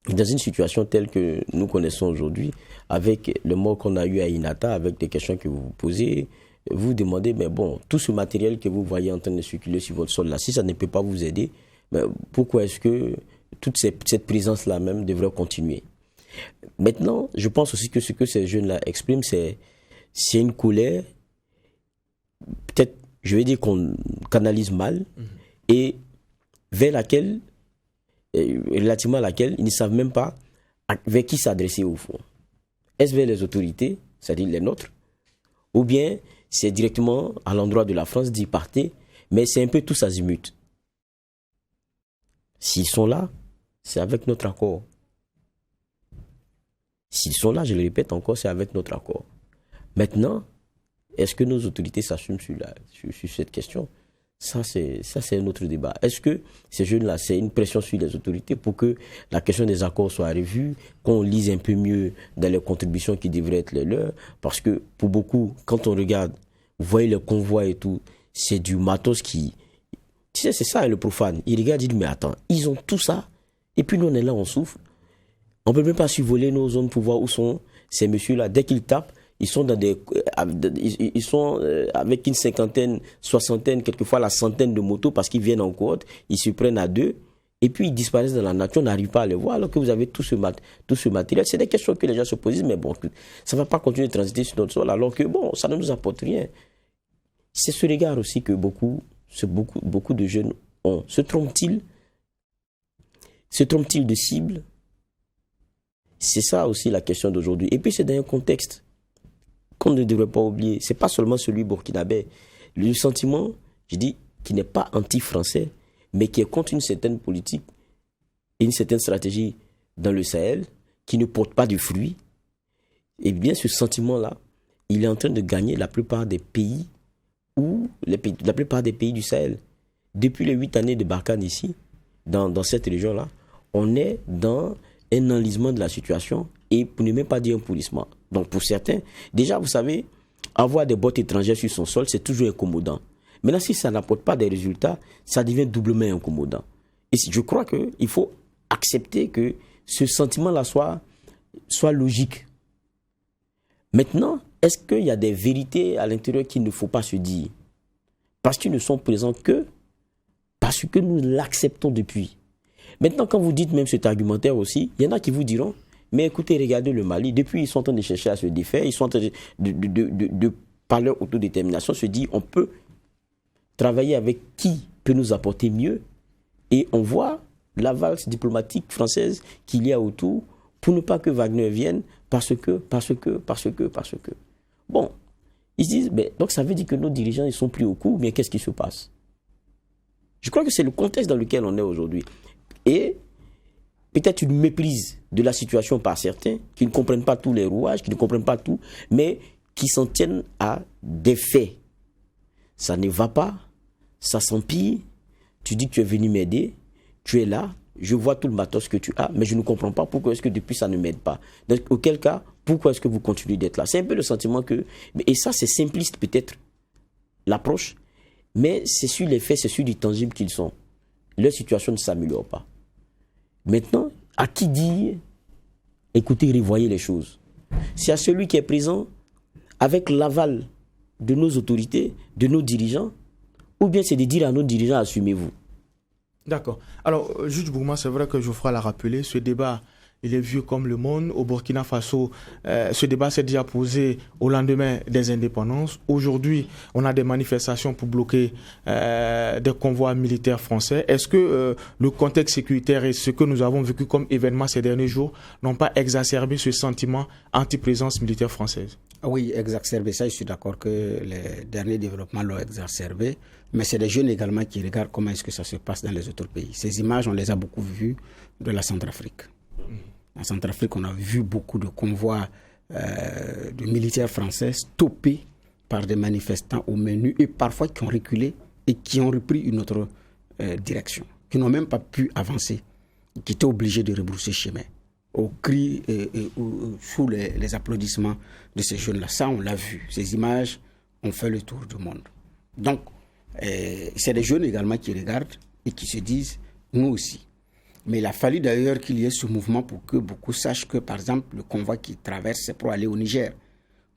dans une situation telle que nous connaissons aujourd'hui, avec le mot qu'on a eu à Inata, avec les questions que vous vous posez, vous vous demandez, mais bon, tout ce matériel que vous voyez en train de circuler sur votre sol là, si ça ne peut pas vous aider, mais pourquoi est-ce que toute cette présence-là même devrait continuer? Maintenant, je pense aussi que ce que ces jeunes-là expriment, c'est une colère, peut-être, je vais dire qu'on canalise mal, et vers laquelle relativement à laquelle ils ne savent même pas vers qui s'adresser au fond. Est-ce vers les autorités, c'est-à-dire les nôtres, ou bien c'est directement à l'endroit de la France d'y partir, mais c'est un peu tous azimuts. S'ils sont là, c'est avec notre accord. S'ils sont là, je le répète encore, c'est avec notre accord. Maintenant, est-ce que nos autorités s'assument sur cette question ? Ça, c'est un autre débat. Est-ce que ces jeunes-là, c'est une pression sur les autorités pour que la question des accords soit revue, qu'on lise un peu mieux dans les contributions qui devraient être les leurs? Parce que pour beaucoup, quand on regarde, vous voyez les convois et tout, c'est du matos qui... Tu sais, c'est ça le profane. Il regarde, il dit, mais attends, ils ont tout ça, et puis nous, on est là, on souffre. On ne peut même pas survoler nos zones de pouvoir où sont ces messieurs-là. Dès qu'ils tapent, ils sont avec une cinquantaine, soixantaine, quelquefois la centaine de motos parce qu'ils viennent en cohorte, ils se prennent à deux et puis ils disparaissent dans la nature, on n'arrive pas à les voir alors que vous avez tout ce matériel. C'est des questions que les gens se posent, mais bon, ça ne va pas continuer de transiter sur notre sol alors que bon, ça ne nous apporte rien. C'est ce regard aussi que beaucoup de jeunes ont. Se trompent-ils de cible? C'est ça aussi la question d'aujourd'hui. Et puis c'est dans un contexte qu'on ne devrait pas oublier. Ce n'est pas seulement celui burkinabé. Le sentiment, je dis, qui n'est pas anti-français, mais qui est contre une certaine politique et une certaine stratégie dans le Sahel, qui ne porte pas de fruits. Et bien ce sentiment-là, il est en train de gagner la plupart des pays la plupart des pays du Sahel. Depuis les 8 années de Barkhane ici, dans cette région-là, on est dans un enlisement de la situation et pour ne même pas dire un pourrissement. Donc pour certains, déjà vous savez, avoir des bottes étrangères sur son sol, c'est toujours incommodant. Maintenant, si ça n'apporte pas des résultats, ça devient doublement incommodant. Et je crois qu'il faut accepter que ce sentiment-là soit logique. Maintenant, est-ce qu'il y a des vérités à l'intérieur qu'il ne faut pas se dire? Parce qu'ils ne sont présents que parce que nous l'acceptons depuis. Maintenant, quand vous dites même cet argumentaire aussi, il y en a qui vous diront, mais écoutez, regardez le Mali, depuis ils sont en train de chercher à se défaire, ils sont en train de par leur autodétermination, se dire, on peut travailler avec qui peut nous apporter mieux, et on voit la valse diplomatique française qu'il y a autour pour ne pas que Wagner vienne, parce que. Bon, ils se disent, mais, donc ça veut dire que nos dirigeants ils sont pris au coup, mais qu'est-ce qui se passe? Je crois que c'est le contexte dans lequel on est aujourd'hui. Et peut-être une méprise de la situation par certains qui ne comprennent pas tous les rouages, qui ne comprennent pas tout, mais qui s'en tiennent à des faits. Ça ne va pas, ça s'empire, tu dis que tu es venu m'aider, tu es là, je vois tout le matos que tu as, mais je ne comprends pas pourquoi est-ce que depuis ça ne m'aide pas. Donc, auquel cas, pourquoi est-ce que vous continuez d'être là? C'est un peu le sentiment que... Et ça, c'est simpliste peut-être, l'approche, mais c'est sur les faits, c'est sur du tangible qu'ils sont. Leur situation ne s'améliore pas. Maintenant, à qui dire, écoutez, revoyez les choses? C'est à celui qui est présent avec l'aval de nos autorités, de nos dirigeants, ou bien c'est de dire à nos dirigeants, assumez-vous. D'accord. Alors, juge Bourma, c'est vrai que Geoffroy l'a rappelé, ce débat, il est vieux comme le monde. Au Burkina Faso, ce débat s'est déjà posé au lendemain des indépendances. Aujourd'hui, on a des manifestations pour bloquer des convois militaires français. Est-ce que le contexte sécuritaire et ce que nous avons vécu comme événement ces derniers jours n'ont pas exacerbé ce sentiment anti-présence militaire française? Oui, exacerbé. Ça, je suis d'accord que les derniers développements l'ont exacerbé. Mais c'est des jeunes également qui regardent comment est-ce que ça se passe dans les autres pays. Ces images, on les a beaucoup vues de la Centrafrique. En Centrafrique, on a vu beaucoup de convois de militaires français stoppés par des manifestants au menu et parfois qui ont reculé et qui ont repris une autre direction, qui n'ont même pas pu avancer, qui étaient obligés de rebrousser chemin au cri et sous les applaudissements de ces jeunes-là. Ça, on l'a vu. Ces images ont fait le tour du monde. Donc, c'est des jeunes également qui regardent et qui se disent, nous aussi. Mais il a fallu d'ailleurs qu'il y ait ce mouvement pour que beaucoup sachent que, par exemple, le convoi qui traverse, c'est pour aller au Niger.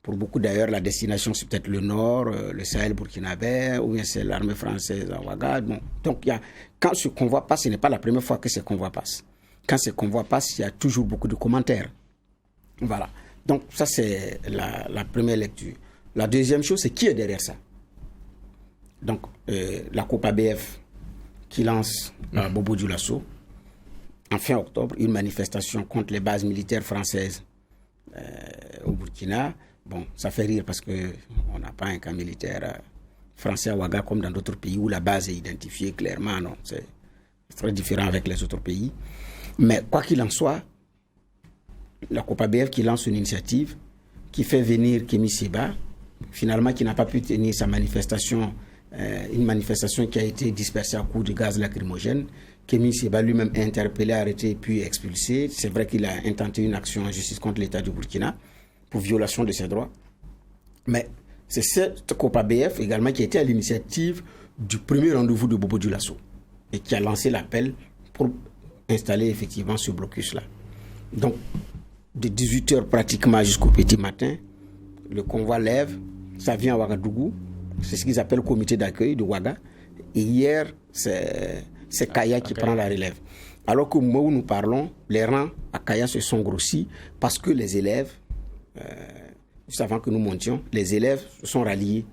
Pour beaucoup d'ailleurs, la destination, c'est peut-être le nord, le Sahel burkinabé, ou bien c'est l'armée française à Ouagadougou. Bon. Donc, quand ce convoi passe, ce n'est pas la première fois que ce convoi passe. Quand ce convoi passe, il y a toujours beaucoup de commentaires. Voilà. Donc, ça, c'est la première lecture. La deuxième chose, c'est qui est derrière ça? Donc, la COPABF qui lance Bobo Dioulasso, en fin octobre, une manifestation contre les bases militaires françaises au Burkina. Bon, ça fait rire parce qu'on n'a pas un camp militaire français à Ouaga comme dans d'autres pays où la base est identifiée clairement. Non, c'est très différent avec les autres pays. Mais quoi qu'il en soit, la COPABF qui lance une initiative, qui fait venir Kémy Séba, finalement qui n'a pas pu tenir sa manifestation, une manifestation qui a été dispersée à coups de gaz lacrymogène. Kémy Séba lui-même est interpellé, arrêté puis expulsé. C'est vrai qu'il a intenté une action en justice contre l'État du Burkina pour violation de ses droits. Mais c'est cette COPABF également qui a été à l'initiative du premier rendez-vous de Bobo Dioulasso et qui a lancé l'appel pour installer effectivement ce blocus-là. Donc, de 18h pratiquement jusqu'au petit matin, le convoi lève, ça vient à Ouagadougou, c'est ce qu'ils appellent le comité d'accueil de Ouaga. Et hier, c'est Kaya qui prend la relève. Alors qu'au moment où nous parlons, les rangs à Kaya se sont grossis parce que les élèves, juste avant que nous montions, les élèves se sont ralliés,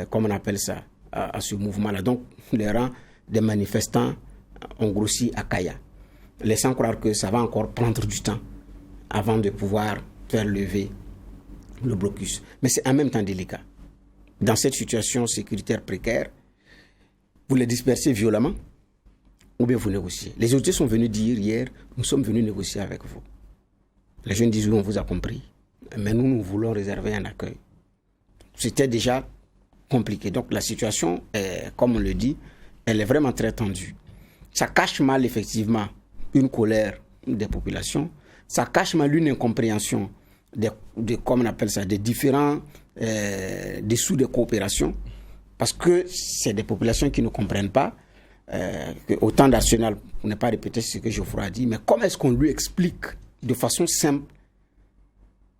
comme on appelle ça, à ce mouvement-là. Donc, les rangs des manifestants ont grossi à Kaya, laissant croire que ça va encore prendre du temps avant de pouvoir faire lever le blocus. Mais c'est en même temps délicat. Dans cette situation sécuritaire précaire, vous les dispersez violemment ou bien vous négociez. Les autorités sont venus dire hier, nous sommes venus négocier avec vous. Les jeunes disent, oui, on vous a compris, mais nous voulons réserver un accueil. C'était déjà compliqué. Donc la situation, comme on le dit, elle est vraiment très tendue. Ça cache mal, effectivement, une colère des populations. Ça cache mal une incompréhension comme on appelle ça, des différents dessous de coopération. Parce que c'est des populations qui ne comprennent pas. Autant d'Arsenal, pour ne pas répéter ce que Geoffroy a dit, mais comment est-ce qu'on lui explique de façon simple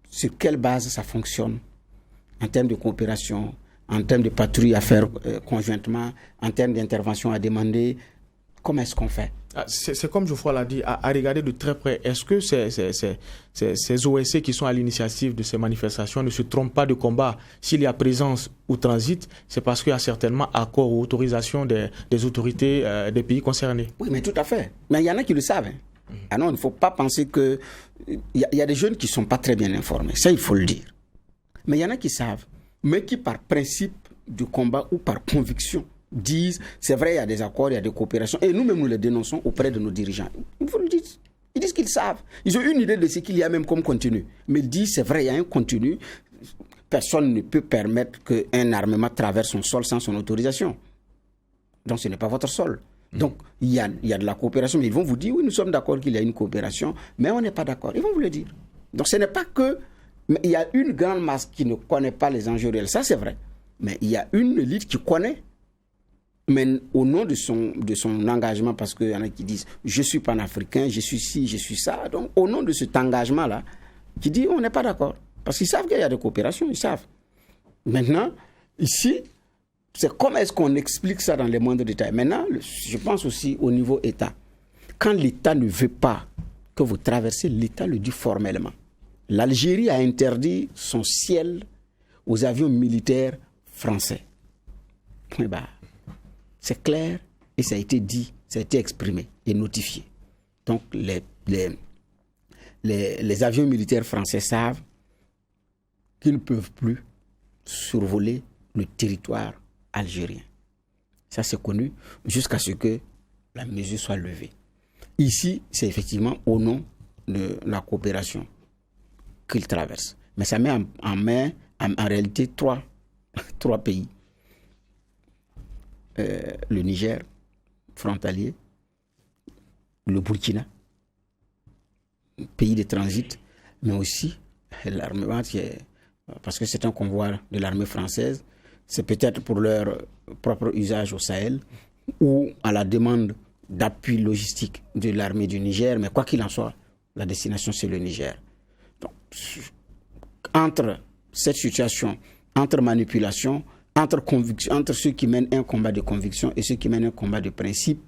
sur quelle base ça fonctionne en termes de coopération, en termes de patrouille à faire conjointement, en termes d'intervention à demander, comment est-ce qu'on fait? C'est comme Geoffroy l'a dit, à regarder de très près, est-ce que ces OSC qui sont à l'initiative de ces manifestations ne se trompent pas de combat? S'il y a présence ou transit, c'est parce qu'il y a certainement accord ou autorisation des autorités des pays concernés. Oui, mais tout à fait. Mais il y en a qui le savent. Hein. Ah non, il ne faut pas penser que... Il y a des jeunes qui ne sont pas très bien informés, ça il faut le dire. Mais il y en a qui savent, mais qui par principe de combat ou par conviction disent, c'est vrai, il y a des accords, il y a des coopérations, et nous-mêmes, nous les dénonçons auprès de nos dirigeants. Ils vous le disent. Ils disent qu'ils savent. Ils ont une idée de ce qu'il y a même comme contenu. Mais ils disent, c'est vrai, il y a un contenu. Personne ne peut permettre qu'un armement traverse son sol sans son autorisation. Donc, ce n'est pas votre sol. Donc, il y a de la coopération, mais ils vont vous dire, oui, nous sommes d'accord qu'il y a une coopération, mais on n'est pas d'accord. Ils vont vous le dire. Donc, ce n'est pas que... Mais il y a une grande masse qui ne connaît pas les enjeux réels. Ça, c'est vrai. Mais il y a une élite qui connaît. Mais au nom de son engagement, parce qu'il y en a qui disent « je suis panafricain, je suis ci, je suis ça », donc au nom de cet engagement-là, qui dit « on n'est pas d'accord ». Parce qu'ils savent qu'il y a des coopérations, ils savent. Maintenant, ici, c'est comment est-ce qu'on explique ça dans les moindres détails. Maintenant, je pense aussi au niveau État. Quand l'État ne veut pas que vous traversez, l'État le dit formellement. L'Algérie a interdit son ciel aux avions militaires français. Point barre. C'est clair et ça a été dit, ça a été exprimé et notifié. Donc les avions militaires français savent qu'ils ne peuvent plus survoler le territoire algérien. Ça c'est connu jusqu'à ce que la mesure soit levée. Ici, c'est effectivement au nom de la coopération qu'ils traversent. Mais ça met en réalité trois pays. Le Niger, frontalier, le Burkina, pays de transit, mais aussi l'armement, parce que c'est un convoi de l'armée française, c'est peut-être pour leur propre usage au Sahel ou à la demande d'appui logistique de l'armée du Niger, mais quoi qu'il en soit, la destination c'est le Niger. Donc, entre cette situation, entre manipulation, entre ceux qui mènent un combat de conviction et ceux qui mènent un combat de principe,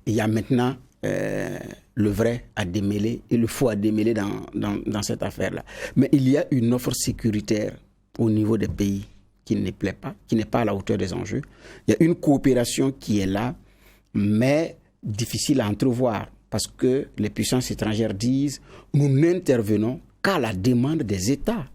il y a maintenant le vrai à démêler et le faux à démêler dans cette affaire-là. Mais il y a une offre sécuritaire au niveau des pays qui ne plaît pas, qui n'est pas à la hauteur des enjeux. Il y a une coopération qui est là, mais difficile à entrevoir. Parce que les puissances étrangères disent nous n'intervenons qu'à la demande des États.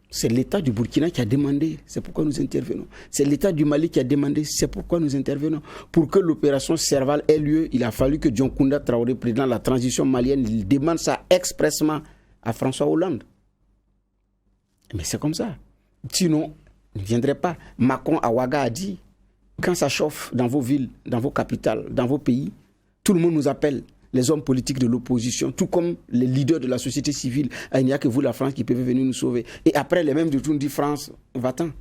C'est l'État du Burkina qui a demandé, c'est pourquoi nous intervenons. C'est l'État du Mali qui a demandé, c'est pourquoi nous intervenons. Pour que l'opération Serval ait lieu, il a fallu que Dioncounda Traoré, président de la transition malienne, il demande ça expressement à François Hollande. Mais c'est comme ça. Sinon, il ne viendrait pas. Macron à Ouaga a dit, quand ça chauffe dans vos villes, dans vos capitales, dans vos pays, tout le monde nous appelle. Les hommes politiques de l'opposition, tout comme les leaders de la société civile. Il n'y a que vous, la France, qui pouvez venir nous sauver. Et après, les mêmes de tout nous disent France, va-t'en.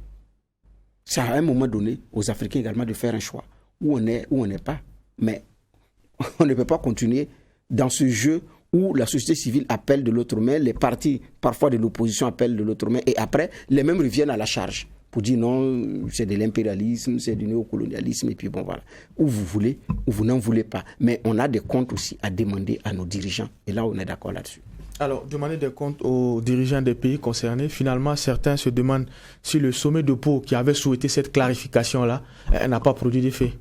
C'est à un moment donné aux Africains également de faire un choix. Où on est, où on n'est pas. Mais on ne peut pas continuer dans ce jeu où la société civile appelle de l'autre main, les partis parfois de l'opposition appellent de l'autre main, et après, les mêmes reviennent à la charge pour dire non, c'est de l'impérialisme, c'est du néocolonialisme, et puis bon voilà. Où vous voulez, ou vous n'en voulez pas. Mais on a des comptes aussi à demander à nos dirigeants, et là on est d'accord là-dessus. Alors, demander des comptes aux dirigeants des pays concernés, finalement, certains se demandent si le sommet de Pau qui avait souhaité cette clarification-là n'a pas produit d'effet.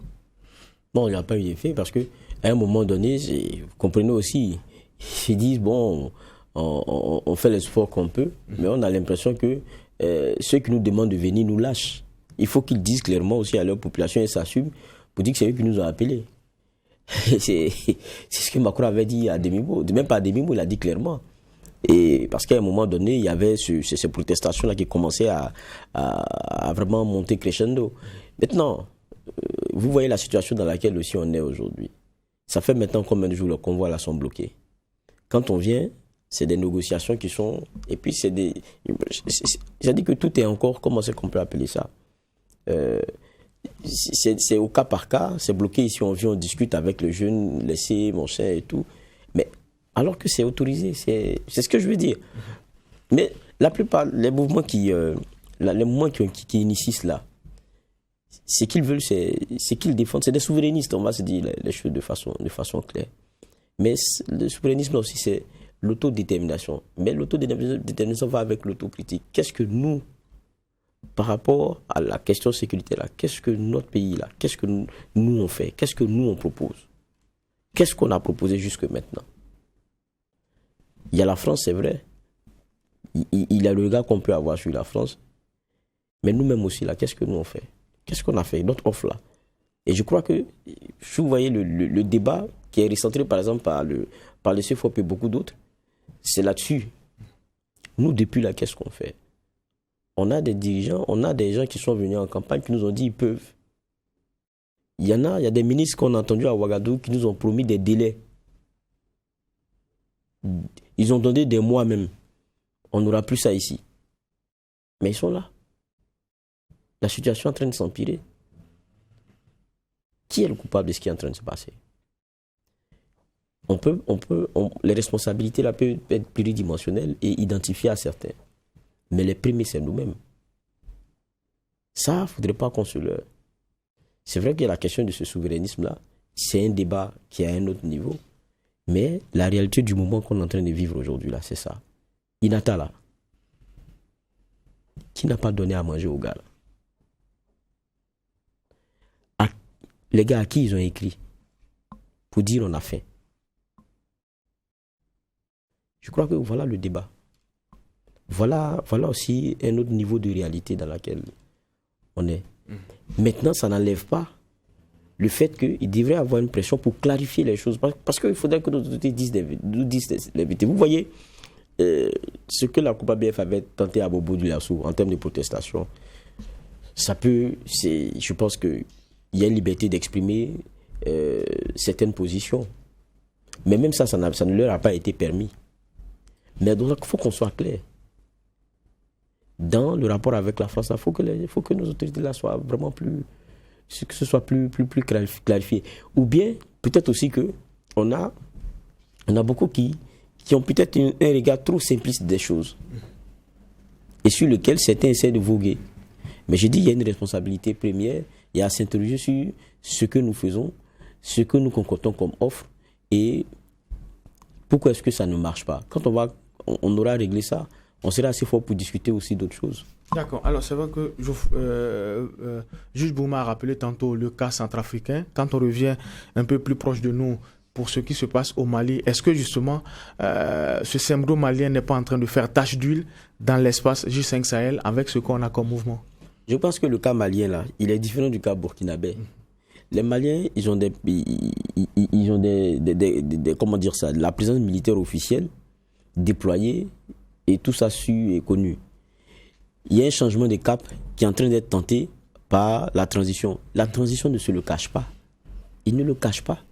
Non, il n'a pas eu d'effet parce qu'à un moment donné, vous comprenez aussi, ils se disent, bon, on fait l'espoir qu'on peut, mais on a l'impression que ceux qui nous demandent de venir nous lâchent. Il faut qu'ils disent clairement aussi à leur population et s'assument pour dire que c'est eux qui nous ont appelés. C'est ce que Macron avait dit à demi-mot. Même pas à demi-mot, il a dit clairement. Et parce qu'à un moment donné, il y avait ces protestations-là qui commençaient à vraiment monter crescendo. Maintenant, vous voyez la situation dans laquelle aussi on est aujourd'hui. Ça fait maintenant combien de jours les convois là sont bloqués. Quand on vient, c'est des négociations qui sont... Et puis c'est des... J'ai dit que tout est encore... Comment c'est qu'on peut appeler ça c'est au cas par cas, c'est bloqué ici, on vient, on discute avec le jeune, laisser mon chien et tout. Mais alors que c'est autorisé, c'est ce que je veux dire. Mais la plupart, les mouvements qui initient cela, ce qu'ils veulent, c'est qu'ils défendent. C'est des souverainistes, on va se dire les choses de façon claire. Mais le souverainisme aussi, c'est l'autodétermination. Mais l'autodétermination va avec l'autocritique. Qu'est-ce que nous, par rapport à la question de sécurité là, qu'est-ce que notre pays là, qu'est-ce que nous on fait, qu'est-ce que nous on propose, qu'est-ce qu'on a proposé jusque maintenant? Il y a la France, c'est vrai, il y a le regard qu'on peut avoir sur la France, mais nous-mêmes aussi là, qu'est-ce que nous on fait, qu'est-ce qu'on a fait, notre offre là. Et je crois que, si vous voyez le débat qui est recentré par exemple par le CFOP et beaucoup d'autres, c'est là-dessus. Nous, depuis là, qu'est-ce qu'on fait? On a des dirigeants, on a des gens qui sont venus en campagne qui nous ont dit qu'ils peuvent. Il y a des ministres qu'on a entendus à Ouagadougou qui nous ont promis des délais. Ils ont donné des mois même. On n'aura plus ça ici. Mais ils sont là. La situation est en train de s'empirer. Qui est le coupable de ce qui est en train de se passer? Les responsabilités là peuvent être pluridimensionnelles et identifiées à certains. Mais les premiers, c'est nous-mêmes. Ça, il ne faudrait pas qu'on se leurre. C'est vrai que la question de ce souverainisme-là, c'est un débat qui est à un autre niveau. Mais la réalité du moment qu'on est en train de vivre aujourd'hui, là, c'est ça. Inata, là, qui n'a pas donné à manger aux gars, là? Les gars à qui ils ont écrit pour dire on a faim. Je crois que voilà le débat. Voilà aussi un autre niveau de réalité dans laquelle on est. Maintenant, ça n'enlève pas le fait qu'il devrait y avoir une pression pour clarifier les choses. Parce qu'il faudrait que nos autorités nous disent les vérités. Vous voyez, ce que la Coupa BF avait tenté à Bobo Dioulasso en termes de protestation, je pense qu'il y a une liberté d'exprimer certaines positions. Mais même ça ne leur a pas été permis. Mais donc, il faut qu'on soit clair. Dans le rapport avec la France, il faut que nos autorités là soient vraiment que ce soit plus clarifié. Ou bien, peut-être aussi qu'on a beaucoup qui ont peut-être un regard trop simpliste des choses et sur lequel certains essaient de voguer. Mais je dis, il y a une responsabilité première, il y a à s'interroger sur ce que nous faisons, ce que nous concoctons comme offre et pourquoi est-ce que ça ne marche pas. Quand on aura réglé ça, on sera assez fort pour discuter aussi d'autres choses. D'accord. Alors, c'est vrai que Juge Bouma a rappelé tantôt le cas centrafricain. Quand on revient un peu plus proche de nous, pour ce qui se passe au Mali. Est-ce que justement ce syndrome malien n'est pas en train de faire tache d'huile dans l'espace J5 Sahel avec ce qu'on a comme mouvement? Je pense que le cas malien, là, il est différent du cas burkinabé. Les Maliens, ils ont comment dire ça, la présence militaire officielle déployée et tout ça su et connu. Il y a un changement de cap qui est en train d'être tenté par la transition. La transition ne se le cache pas. Il ne le cache pas.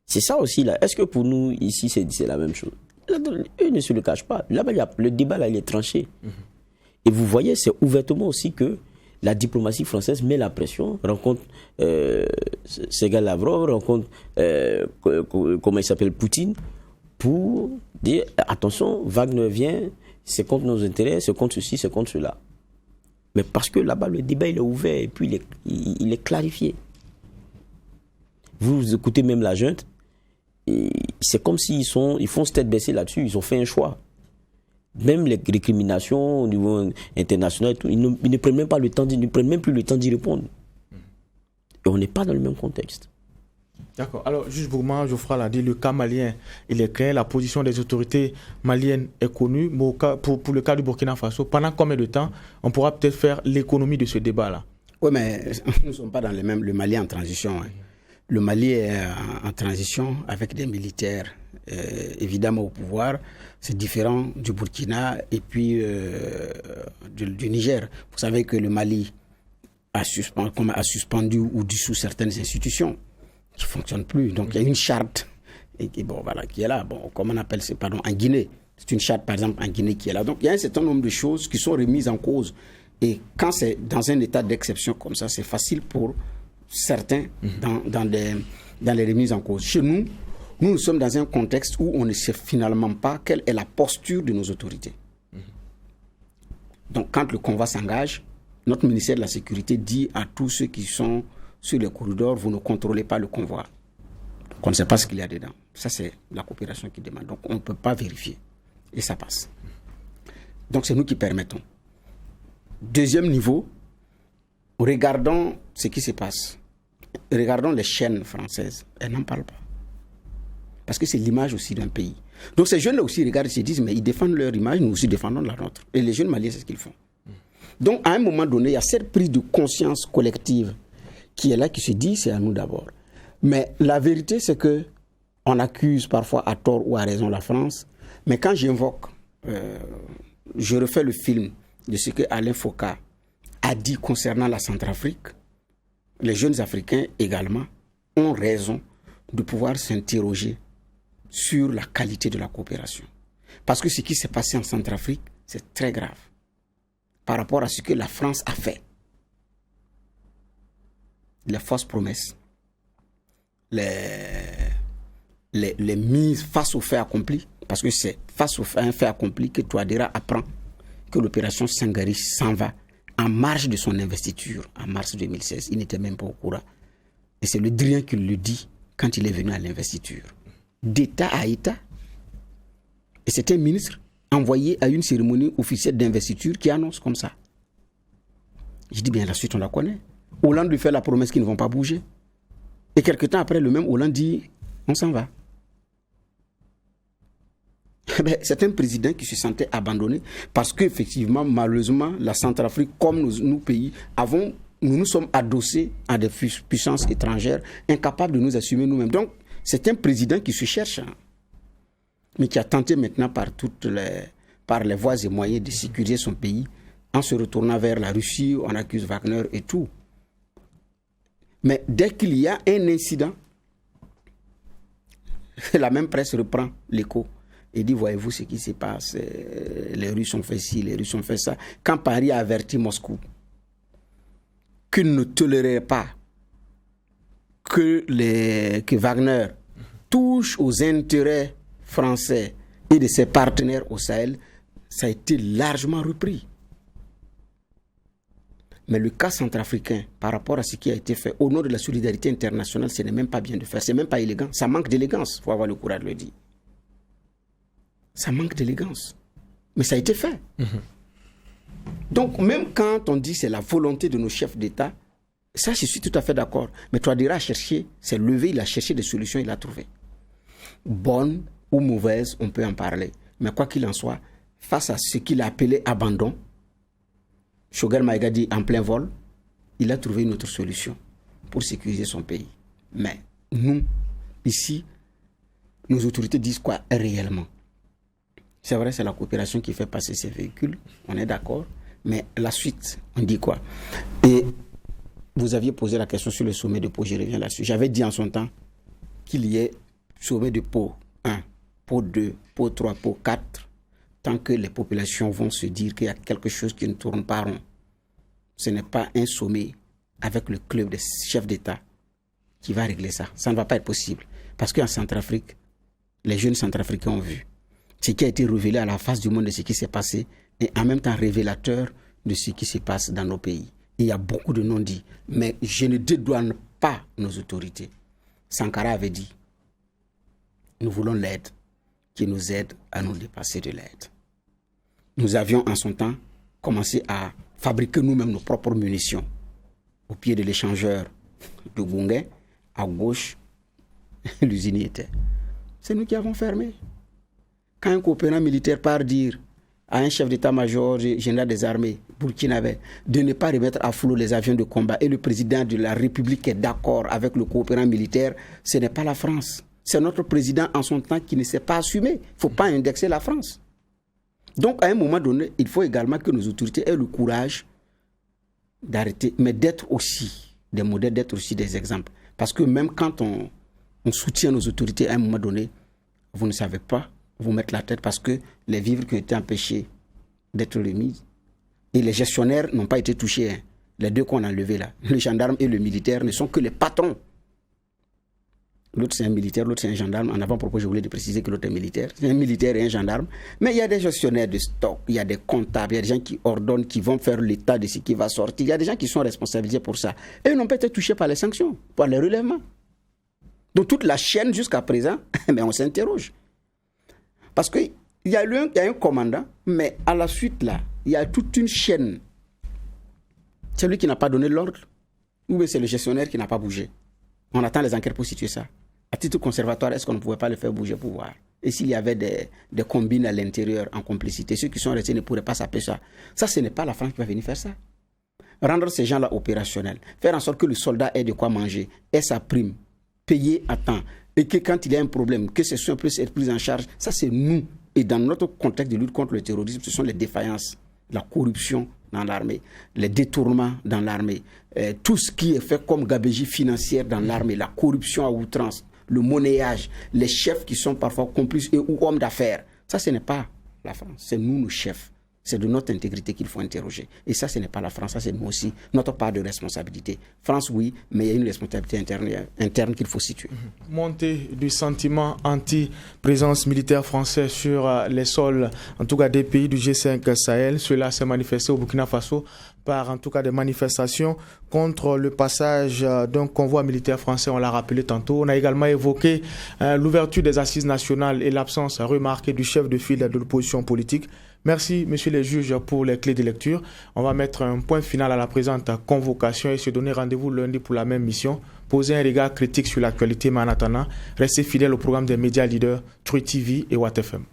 C'est ça aussi là. Est-ce que pour nous ici c'est la même chose? Eux ne se le cachent pas. Là-bas, le débat là, il est tranché. Et vous voyez, c'est ouvertement aussi que la diplomatie française met la pression, rencontre Sergei Lavrov, rencontre comment il s'appelle, Poutine, pour dire attention, Wagner vient, c'est contre nos intérêts, c'est contre ceci, c'est contre cela. Mais parce que là-bas, le débat il est ouvert et puis il est clarifié. Vous écoutez même la junte, c'est comme s'ils font se tête baissée là-dessus, ils ont fait un choix. Même les récriminations au niveau international, tout, ils ne prennent même pas le temps, ils ne prennent même plus le temps d'y répondre. Et on n'est pas dans le même contexte. D'accord. Alors, juste Bourman, Geoffroy l'a dit, le cas malien, il est clair, la position des autorités maliennes est connue. Mais pour le cas du Burkina Faso, pendant combien de temps on pourra peut-être faire l'économie de ce débat-là? Oui, mais nous ne sommes pas dans le Mali en transition. Hein. Le Mali est en transition avec des militaires évidemment au pouvoir. C'est différent du Burkina et puis du Niger. Vous savez que le Mali a suspendu ou dissous certaines institutions qui ne fonctionnent plus. Donc il y a une charte qui est là. Bon, comment on appelle ça? Pardon, en Guinée. C'est une charte, par exemple, en Guinée qui est là. Donc il y a un certain nombre de choses qui sont remises en cause. Et quand c'est dans un état d'exception comme ça, c'est facile pour certains dans les remises en cause. Chez nous, nous sommes dans un contexte où on ne sait finalement pas quelle est la posture de nos autorités. Donc, quand le convoi s'engage, notre ministère de la Sécurité dit à tous ceux qui sont sur les corridors, vous ne contrôlez pas le convoi. Donc, on ne sait pas ce qu'il y a dedans. Ça, c'est la coopération qui demande. Donc, on ne peut pas vérifier. Et ça passe. Donc, c'est nous qui permettons. Deuxième niveau, regardons ce qui se passe. Regardons les chaînes françaises. Elles n'en parlent pas. Parce que c'est l'image aussi d'un pays. Donc ces jeunes-là aussi regardent et se disent, mais ils défendent leur image, nous aussi défendons la nôtre. Et les jeunes maliens, c'est ce qu'ils font. Donc à un moment donné, il y a cette prise de conscience collective qui est là, qui se dit, c'est à nous d'abord. Mais la vérité, c'est que on accuse parfois à tort ou à raison la France. Mais quand j'invoque, je refais le film de ce que Alain Foucault a dit concernant la Centrafrique, les jeunes Africains également ont raison de pouvoir s'interroger sur la qualité de la coopération. Parce que ce qui s'est passé en Centrafrique, c'est très grave par rapport à ce que la France a fait. Les fausses promesses, les mises face aux faits accomplis, parce que c'est face à un fait accompli que Touadéra apprend que l'opération Sangaris s'en va en marge de son investiture en mars 2016. Il n'était même pas au courant. Et c'est le Drian qui le dit quand il est venu à l'investiture. D'État à État. Et c'est un ministre envoyé à une cérémonie officielle d'investiture qui annonce comme ça. Je dis bien, la suite, on la connaît. Hollande lui fait la promesse qu'ils ne vont pas bouger. Et quelque temps après, le même Hollande dit, on s'en va. C'est un président qui se sentait abandonné parce qu'effectivement, malheureusement, la Centrafrique, comme nous pays, nous nous sommes adossés à des puissances étrangères incapables de nous assumer nous-mêmes. Donc, c'est un président qui se cherche, mais qui a tenté maintenant par les voies et moyens de sécuriser son pays en se retournant vers la Russie, on accuse Wagner et tout. Mais dès qu'il y a un incident, la même presse reprend l'écho et dit, voyez-vous ce qui se passe, les Russes ont fait ci, les Russes ont fait ça. Quand Paris a averti Moscou qu'il ne tolérerait pas que Wagner touche aux intérêts français et de ses partenaires au Sahel, ça a été largement repris. Mais le cas centrafricain, par rapport à ce qui a été fait au nom de la solidarité internationale, ce n'est même pas bien de faire, c'est même pas élégant, ça manque d'élégance, il faut avoir le courage de le dire. Ça manque d'élégance. Mais ça a été fait. Donc, même quand on dit que c'est la volonté de nos chefs d'État, Ça, je suis tout à fait d'accord. Mais Touadéra a cherché, s'est levé, il a cherché des solutions, il a trouvé. Bonne ou mauvaise, on peut en parler. Mais quoi qu'il en soit, face à ce qu'il a appelé abandon, Choguel Maïga dit en plein vol, il a trouvé une autre solution pour sécuriser son pays. Mais nous, ici, nos autorités disent quoi réellement? C'est vrai, c'est la coopération qui fait passer ces véhicules, on est d'accord, mais la suite, on dit quoi? Et vous aviez posé la question sur le sommet de Pau, je reviens là-dessus. J'avais dit en son temps qu'il y ait sommet de Pau 1, Pau 2, Pau 3, Pau 4, tant que les populations vont se dire qu'il y a quelque chose qui ne tourne pas rond. Ce n'est pas un sommet avec le club des chefs d'État qui va régler ça. Ça ne va pas être possible. Parce qu'en Centrafrique, les jeunes Centrafricains ont vu ce qui a été révélé à la face du monde de ce qui s'est passé et en même temps révélateur de ce qui se passe dans nos pays. Il y a beaucoup de non-dits, mais je ne dédouane pas nos autorités. Sankara avait dit, nous voulons l'aide qui nous aide à nous dépasser de l'aide. Nous avions en son temps commencé à fabriquer nous-mêmes nos propres munitions au pied de l'échangeur de Gunguin, à gauche, l'usine y était. C'est nous qui avons fermé. Quand un coopérant militaire part dire à un chef d'état-major général des armées burkinabé de ne pas remettre à flot les avions de combat et le président de la République est d'accord avec le coopérant militaire, ce n'est pas la France. C'est notre président en son temps qui ne s'est pas assumé. Il ne faut pas indexer la France. Donc à un moment donné, il faut également que nos autorités aient le courage d'arrêter, mais d'être aussi des modèles, d'être aussi des exemples. Parce que même quand on soutient nos autorités à un moment donné, vous ne savez pas vous mettre la tête parce que les vivres qui ont été empêchés d'être remis et les gestionnaires n'ont pas été touchés. Hein. Les deux qu'on a enlevés là, le gendarme et le militaire, ne sont que les patrons. L'autre c'est un militaire, l'autre c'est un gendarme. En avant-propos, je voulais préciser que l'autre est militaire. C'est un militaire et un gendarme. Mais il y a des gestionnaires de stock, il y a des comptables, il y a des gens qui ordonnent, qui vont faire l'état de ce qui va sortir. Il y a des gens qui sont responsabilisés pour ça. Et ils n'ont pas été touchés par les sanctions, par les relèvements. Donc toute la chaîne jusqu'à présent, mais on s'interroge. Parce qu'il y a un commandant, mais à la suite, là, il y a toute une chaîne. C'est lui qui n'a pas donné l'ordre, ou c'est le gestionnaire qui n'a pas bougé. On attend les enquêtes pour situer ça. À titre conservatoire, est-ce qu'on ne pouvait pas le faire bouger pour voir? Et s'il y avait des combines à l'intérieur en complicité, ceux qui sont restés ne pourraient pas saper ça. Ça, ce n'est pas la France qui va venir faire ça. Rendre ces gens-là opérationnels, faire en sorte que le soldat ait de quoi manger, ait sa prime, payer à temps. Et que quand il y a un problème, que ce soit puisse être pris en charge, ça c'est nous. Et dans notre contexte de lutte contre le terrorisme, ce sont les défaillances, la corruption dans l'armée, les détournements dans l'armée, tout ce qui est fait comme gabegie financière dans l'armée, la corruption à outrance, le monnayage, les chefs qui sont parfois complices et ou hommes d'affaires. Ça, ce n'est pas la France, c'est nous, nos chefs. C'est de notre intégrité qu'il faut interroger. Et ça, ce n'est pas la France, ça c'est nous aussi, notre part de responsabilité. France, oui, mais il y a une responsabilité interne qu'il faut situer. Montée du sentiment anti-présence militaire française sur les sols, en tout cas des pays du G5 Sahel. Cela s'est manifesté au Burkina Faso par en tout cas des manifestations contre le passage d'un convoi militaire français, on l'a rappelé tantôt. On a également évoqué l'ouverture des assises nationales et l'absence remarquée du chef de file de l'opposition politique. Merci, messieurs les juges, pour les clés de lecture. On va mettre un point final à la présente convocation et se donner rendez-vous lundi pour la même mission. Poser un regard critique sur l'actualité, mais en attendant, restez fidèles au programme des médias leaders, True TV et Watt FM.